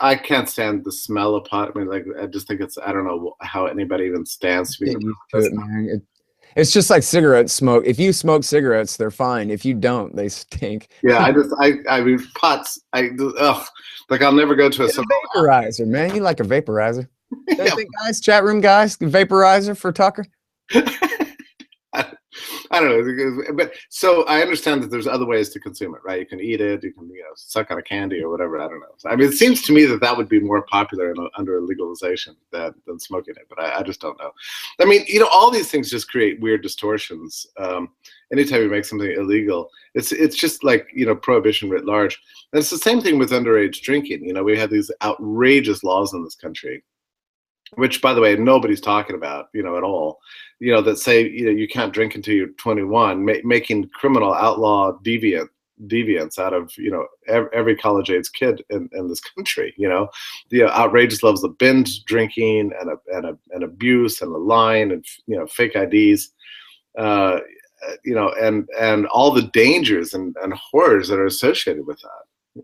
I can't stand the smell of pot. I mean, like I just think I don't know how anybody even stands to be used to it, man. It's just like cigarette smoke. If you smoke cigarettes, they're fine. If you don't, they stink. Yeah, I mean, pots. Like I'll never go to a vaporizer, man. You like a vaporizer? Yeah. Think, guys, chat room guys, vaporizer for Tucker. I don't know, but so I understand that there's other ways to consume it, right? You can eat it, you can suck on a candy or whatever. I don't know. I mean, it seems to me that would be more popular under legalization than smoking it, but I just don't know. I mean, all these things just create weird distortions. Anytime you make something illegal, it's just like prohibition writ large. And it's the same thing with underage drinking. We have these outrageous laws in this country, which, by the way, nobody's talking about, at all, that say, you can't drink until you're 21, making criminal outlaw deviants out of, every college age kid in this country, the outrageous levels of binge drinking and abuse and the lying and, fake IDs, and all the dangers and horrors that are associated with that.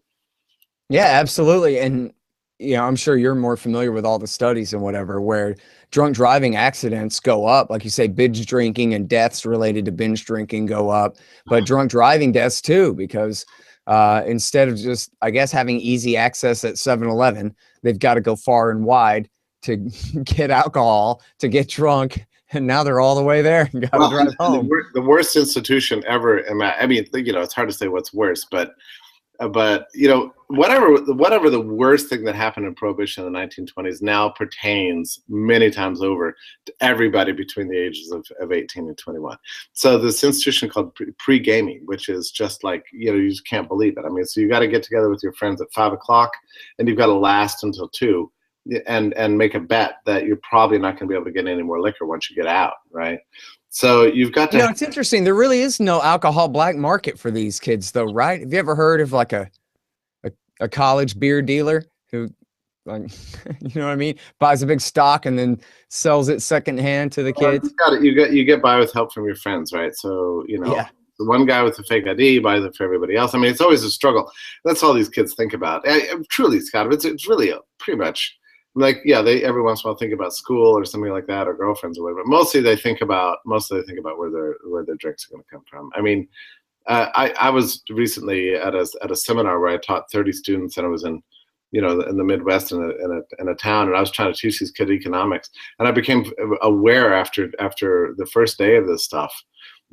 Yeah, absolutely. And I'm sure you're more familiar with all the studies and whatever, where drunk driving accidents go up. Like you say, binge drinking and deaths related to binge drinking go up, but drunk driving deaths too, because instead of just, I guess, having easy access at 7-Eleven, they've got to go far and wide to get alcohol, to get drunk. And now they're all the way there and got to drive home. The worst institution ever. I mean, it's hard to say what's worse, but whatever the worst thing that happened in Prohibition in the 1920s now pertains many times over to everybody between the ages of 18 and 21. So this institution called pre-gaming, which is just like, you just can't believe it. I mean, so you got to get together with your friends at 5 o'clock and you've got to last until 2 and make a bet that you're probably not going to be able to get any more liquor once you get out, right? So you've got to. It's interesting. There really is no alcohol black market for these kids, though, right? Have you ever heard of like a college beer dealer who, like, you know what I mean, buys a big stock and then sells it secondhand to the kids? You get by with help from your friends, right? So the one guy with the fake ID buys it for everybody else. I mean, it's always a struggle. That's all these kids think about. Truly, Scott, it's really pretty much. Like, they every once in a while think about school or something like that, or girlfriends or whatever. But mostly they think about where their drinks are going to come from. I mean, I was recently at a seminar where I taught 30 students, and I was in the Midwest in a town, and I was trying to teach these kids economics, and I became aware after the first day of this stuff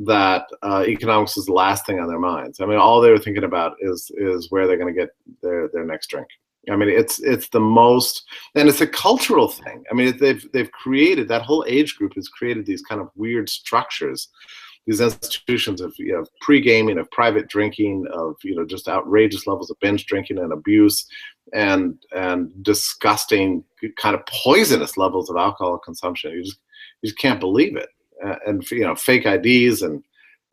that economics is the last thing on their minds. I mean, all they were thinking about is where they're going to get their next drink. I mean, it's the most, and it's a cultural thing. I mean, they've created, that whole age group has created these kind of weird structures, these institutions of pre-gaming, of private drinking, of just outrageous levels of binge drinking and abuse, and disgusting, kind of poisonous levels of alcohol consumption. You just can't believe it, and fake IDs and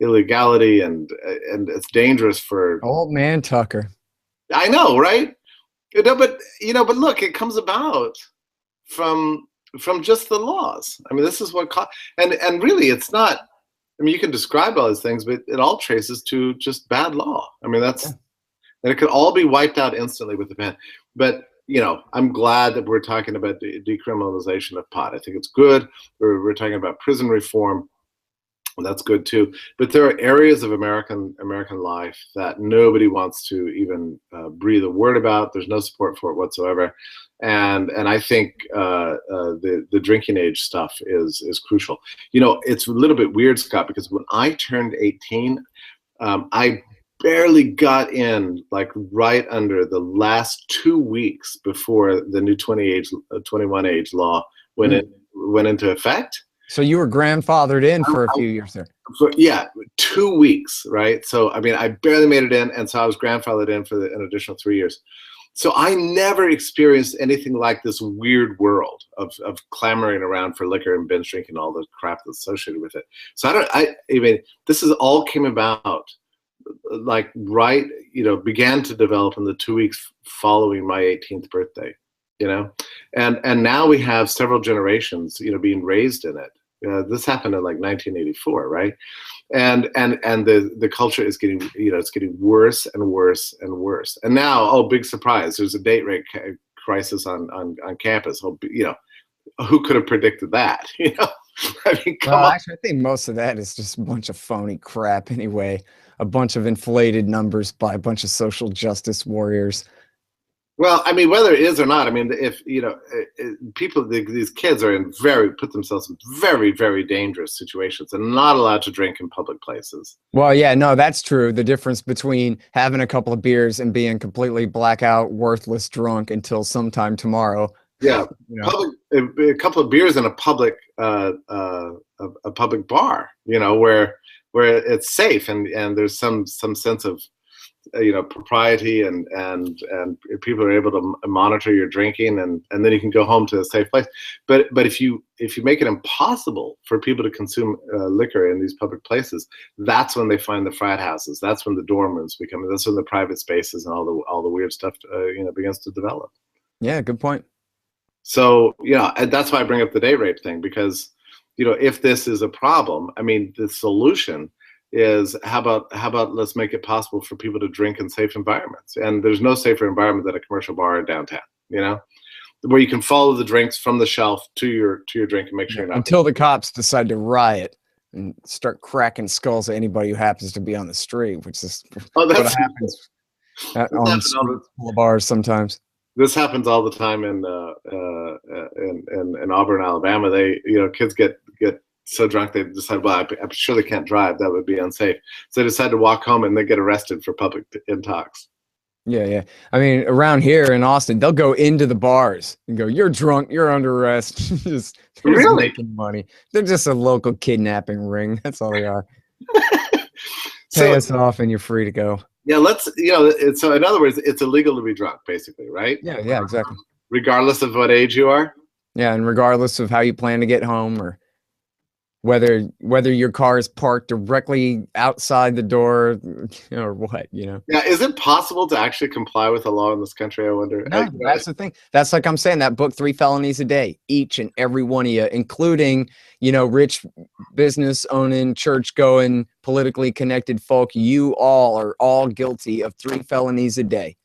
illegality, and it's dangerous for old man Tucker. I know, right? But look, it comes about from just the laws. I mean, this is what and really, it's not. I mean, you can describe all these things, but it all traces to just bad law. I mean, and it could all be wiped out instantly with the pen. But I'm glad that we're talking about decriminalization of pot. I think it's good. We're talking about prison reform. That's good too. But there are areas of American life that nobody wants to even breathe a word about. There's no support for it whatsoever, and I think the drinking age stuff is crucial. You know, it's a little bit weird, Scott, because when I turned 18, I barely got in, like right under the last 2 weeks before the new 21 age law went into effect. So you were grandfathered in for a few years there. Yeah, 2 weeks, right? So I mean, I barely made it in, and so I was grandfathered in for an additional 3 years. So I never experienced anything like this weird world of clamoring around for liquor and binge drinking, all the crap that's associated with it. So I mean, this is all came about like right, you know, began to develop in the 2 weeks following my 18th birthday, you know, and now we have several generations, you know, being raised in it. This happened in like 1984, right? And the culture is getting, you know, it's getting worse and worse and worse. And now, oh, big surprise, there's a date rape crisis on campus. Oh, you know, who could have predicted that? You know, I mean, come on. Actually, I think most of that is just a bunch of phony crap anyway. A bunch of inflated numbers by a bunch of social justice warriors. Well, I mean, whether it is or not, I mean, if, you know, people, these kids are put themselves in very, very dangerous situations and not allowed to drink in public places. Well, yeah, no, that's true. The difference between having a couple of beers and being completely blackout, worthless drunk until sometime tomorrow. Yeah, You know? a couple of beers in a public bar, you know, where it's safe and there's some sense of, you know, propriety and people are able to monitor your drinking and then you can go home to a safe place. But if you make it impossible for people to consume liquor in these public places, that's when they find the frat houses. That's when the dorm rooms become. That's when the private spaces and all the weird stuff you know, begins to develop. Yeah, good point. So, you know, and that's why I bring up the date rape thing, because, you know, if this is a problem, I mean, the solution is how about let's make it possible for people to drink in safe environments. And there's no safer environment than a commercial bar downtown, you know, where you can follow the drinks from the shelf to your drink and make sure you're not. Until the cops decide to riot and start cracking skulls at anybody who happens to be on the street, which is what happens on bars sometimes. This happens all the time in Auburn, Alabama. They, you know, kids get so drunk they decide, well, I'm sure they can't drive. That would be unsafe. So they decide to walk home and they get arrested for public intox. Yeah, yeah. I mean, around here in Austin, they'll go into the bars and go, "You're drunk. You're under arrest." just really making money. They're just a local kidnapping ring. That's all they are. Pay us off and you're free to go. Yeah, you know, so in other words, it's illegal to be drunk, basically, right? Yeah, exactly. Regardless of what age you are? Yeah, and regardless of how you plan to get home or whether your car is parked directly outside the door or what, you know. Yeah, is it possible to actually comply with the law in this country, I wonder? No, that's the thing. That's like I'm saying, that book, 3 Felonies a Day, each and every one of you, including, you know, rich business owning, church going, politically connected folk, you all are all guilty of 3 felonies a day.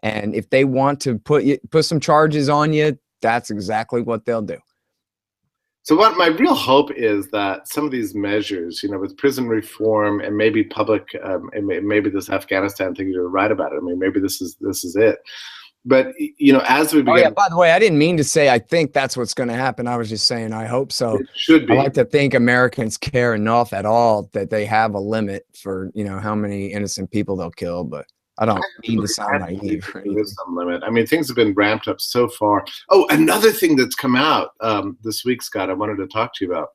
And if they want to put some charges on you, that's exactly what they'll do. So what my real hope is that some of these measures, you know, with prison reform and maybe public, and maybe this Afghanistan thing, you're right about it. I mean, maybe this is it. But, you know, as we begin. Oh, yeah, by the way, I didn't mean to say I think that's what's going to happen. I was just saying I hope so. It should be. I like to think Americans care enough at all that they have a limit for, you know, how many innocent people they'll kill. But I don't mean to sound naive. There's some limit. I mean, things have been ramped up so far. Oh, another thing that's come out this week, Scott, I wanted to talk to you about.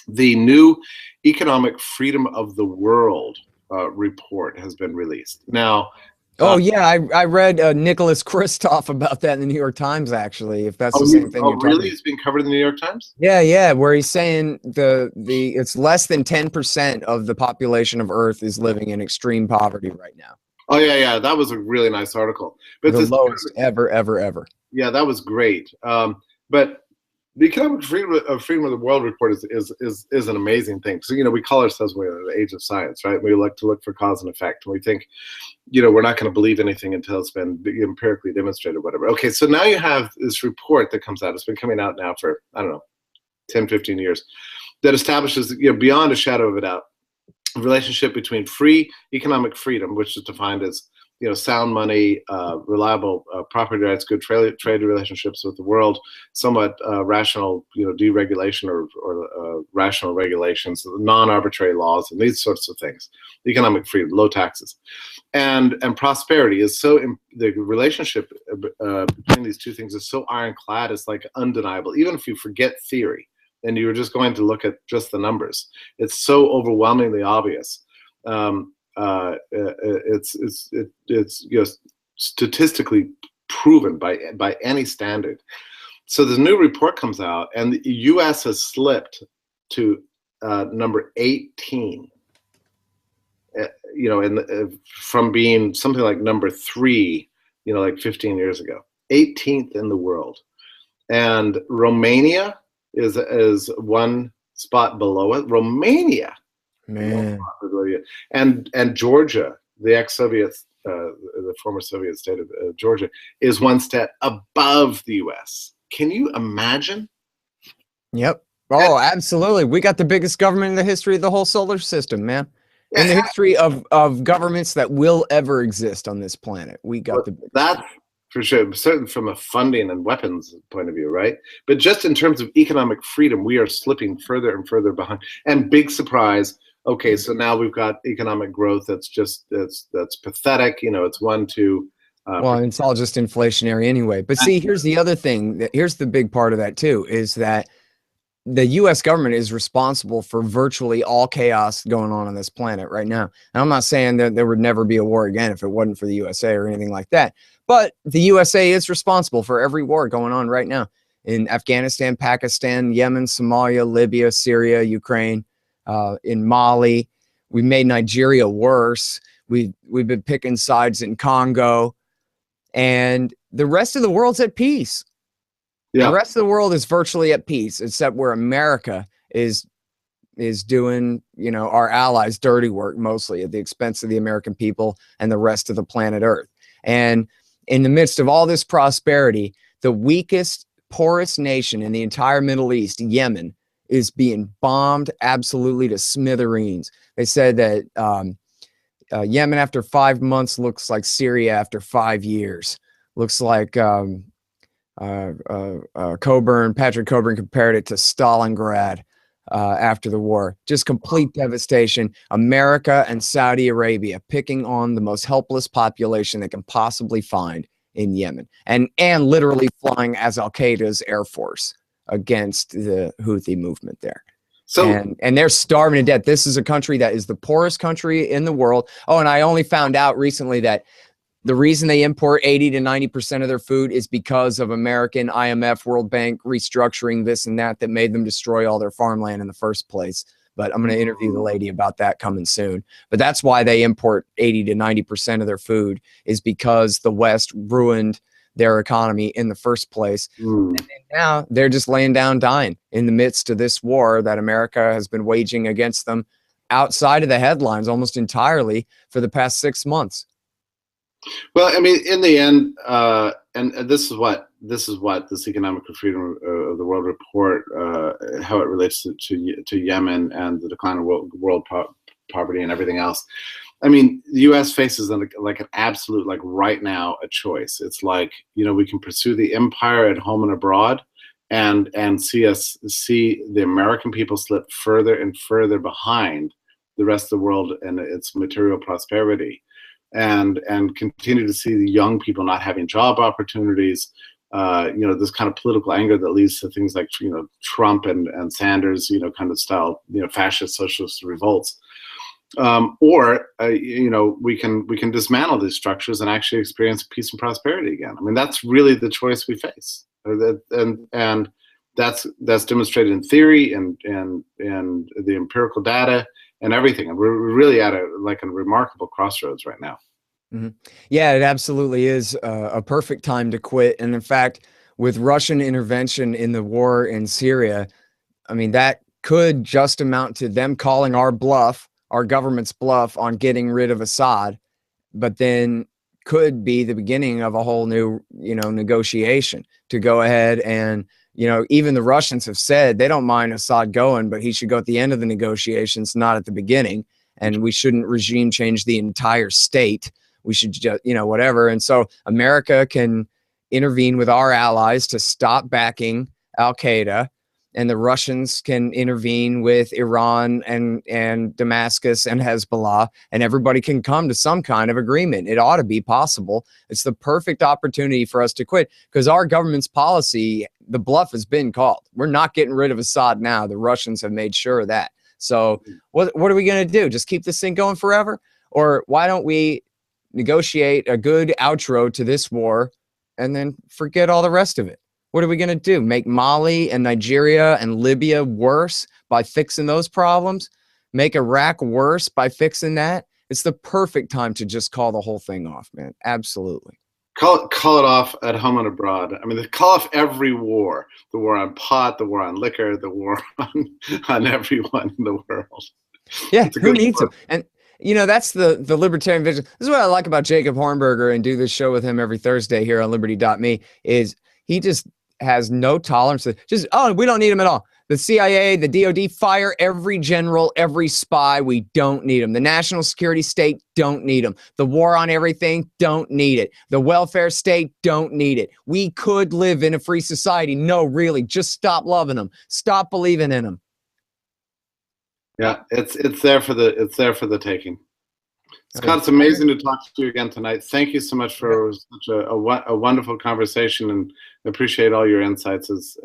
The new Economic Freedom of the World report has been released. Now, oh, yeah, I read Nicholas Kristof about that in the New York Times, actually, if that's the same thing. Oh, really? It's being covered in the New York Times? Yeah, where he's saying it's less than 10% of the population of Earth is living in extreme poverty right now. Oh, yeah, that was a really nice article. But the lowest ever. Yeah, that was great. But the Economic Freedom of the World report is an amazing thing. So, you know, we call ourselves, we're in the age of science, right? We like to look for cause and effect. And we think, you know, we're not going to believe anything until it's been empirically demonstrated, whatever. Okay, so now you have this report that comes out. It's been coming out now for, I don't know, 10, 15 years. that establishes, beyond a shadow of a doubt, a relationship between free economic freedom, which is defined as sound money, reliable property rights, good trade relationships with the world, somewhat rational deregulation or rational regulations, non-arbitrary laws, and these sorts of things. Economic freedom, low taxes, and prosperity is the relationship between these two things is so ironclad. It's like undeniable. Even if you forget theory and you were just going to look at just the numbers, it's so overwhelmingly obvious. It's statistically proven by any standard. So this new report comes out, and the U.S. has slipped to number 18. From being something like number 3, like 15 years ago, 18th in the world, and Romania is one spot below it. Romania. Man. And Georgia, the ex-Soviet, the former Soviet state of Georgia, is one step above the U.S. Can you imagine? Yep. Oh, absolutely. We got the biggest government in the history of the whole solar system, man. In the history of governments that will ever exist on this planet, we got the biggest. That for sure, certainly from a funding and weapons point of view, right? But just in terms of economic freedom, we are slipping further and further behind. And big surprise. Okay, so now we've got economic growth that's pathetic. It's 1-2. Well, it's all just inflationary anyway. But see, here's the other thing. Here's the big part of that too, is that the U.S. government is responsible for virtually all chaos going on this planet right now. And I'm not saying that there would never be a war again if it wasn't for the USA or anything like that. But the USA is responsible for every war going on right now in Afghanistan, Pakistan, Yemen, Somalia, Libya, Syria, Ukraine. In Mali, we made Nigeria worse. We've been picking sides in Congo, and the rest of the world's at peace. Yeah. The rest of the world is virtually at peace, except where America is doing, our allies' dirty work, mostly at the expense of the American people and the rest of the planet Earth. And in the midst of all this prosperity, the weakest, poorest nation in the entire Middle East, Yemen, is being bombed absolutely to smithereens. They said that Yemen after 5 months looks like Syria after 5 years. Looks like Patrick Coburn compared it to Stalingrad after the war. Just complete devastation. America and Saudi Arabia picking on the most helpless population they can possibly find in Yemen, and literally flying as Al-Qaeda's air force against the Houthi movement there. So, and they're starving to death. This is a country that is the poorest country in the world. Oh, and I only found out recently that the reason they import 80 to 90% of their food is because of American, IMF, World Bank restructuring this and that made them destroy all their farmland in the first place. But I'm going to interview the lady about that coming soon. But that's why they import 80 to 90% of their food, is because the West ruined their economy in the first place. And now they're just laying down dying in the midst of this war that America has been waging against them outside of the headlines almost entirely for the past 6 months. Well, I mean, in the end, and this is what this Economic Freedom of the World report, how it relates to Yemen and the decline of world poverty and everything else. I mean, the U.S. faces like an absolute, like right now, a choice. It's like, we can pursue the empire at home and abroad, and see the American people slip further and further behind the rest of the world and its material prosperity, and continue to see the young people not having job opportunities. This kind of political anger that leads to things like Trump and Sanders, kind of style, fascist socialist revolts. Or we can dismantle these structures and actually experience peace and prosperity again. I mean, that's really the choice we face, and that's demonstrated in theory and the empirical data and everything. And we're really at a remarkable crossroads right now. Mm-hmm. Yeah, it absolutely is a perfect time to quit. And in fact, with Russian intervention in the war in Syria, I mean, that could just amount to them calling our government's bluff on getting rid of Assad, but then could be the beginning of a whole new, negotiation to go ahead and You know, even the Russians have said they don't mind Assad going, but he should go at the end of the negotiations, not at the beginning. And we shouldn't regime change the entire state. We should just, you know, whatever. And so America can intervene with our allies to stop backing Al-Qaeda, and the Russians can intervene with Iran and Damascus and Hezbollah, and everybody can come to some kind of agreement. It ought to be possible. It's the perfect opportunity for us to quit, because our government's policy, the bluff has been called. We're not getting rid of Assad now. The Russians have made sure of that. So what are we going to do? Just keep this thing going forever? Or why don't we negotiate a good outro to this war and then forget all the rest of it? What are we going to do? Make Mali and Nigeria and Libya worse by fixing those problems? Make Iraq worse by fixing that? It's the perfect time to just call the whole thing off, man. Absolutely. Call it off at home and abroad. I mean, they call off every war: the war on pot, the war on liquor, the war on everyone in the world. Yeah, who needs them? And you know, that's the libertarian vision. This is what I like about Jacob Hornberger, and do this show with him every Thursday here on Liberty.me, is he just has no tolerance. Just, oh, we don't need him at all. The CIA, the DOD, fire every general, every spy. We don't need them. The national security state, don't need them. The war on everything, don't need it. The welfare state, don't need it. We could live in a free society. No, really, just stop loving them. Stop believing in them. Yeah, it's there for the taking. Scott, it's amazing to talk to you again tonight. Thank you so much for such a wonderful conversation, and appreciate all your insights as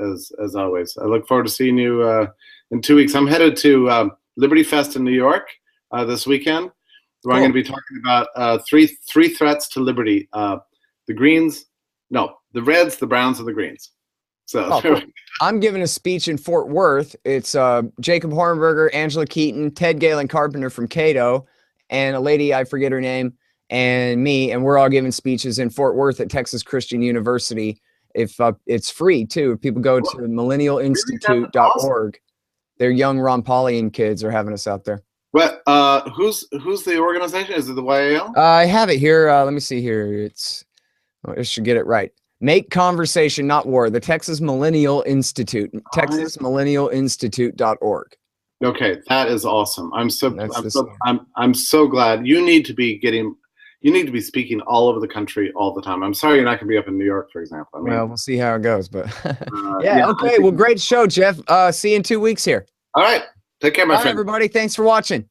always. I look forward to seeing you in 2 weeks. I'm headed to Liberty Fest in New York this weekend, where I'm going to be talking about three threats to liberty: the Reds, the Browns, and the Greens. So cool. I'm giving a speech in Fort Worth. It's Jacob Hornberger, Angela Keaton, Ted Galen Carpenter from Cato, and a lady, I forget her name, and me, and we're all giving speeches in Fort Worth at Texas Christian University. If it's free too, if people go to millennialinstitute.org. They're young Ron Paulian kids are having us out there. What? Who's the organization? Is it the YAL? I have it here. Let me see here. I should get it right. Make conversation, not war. The Texas Millennial Institute. TexasMillennialinstitute.org. Okay, that is awesome. I'm so glad. You need to be speaking all over the country all the time. I'm sorry you're not going to be up in New York, for example. I mean, well, we'll see how it goes, but okay. Well, great show, Jeff. See you in 2 weeks here. All right. Take care, my friend. Everybody. Thanks for watching.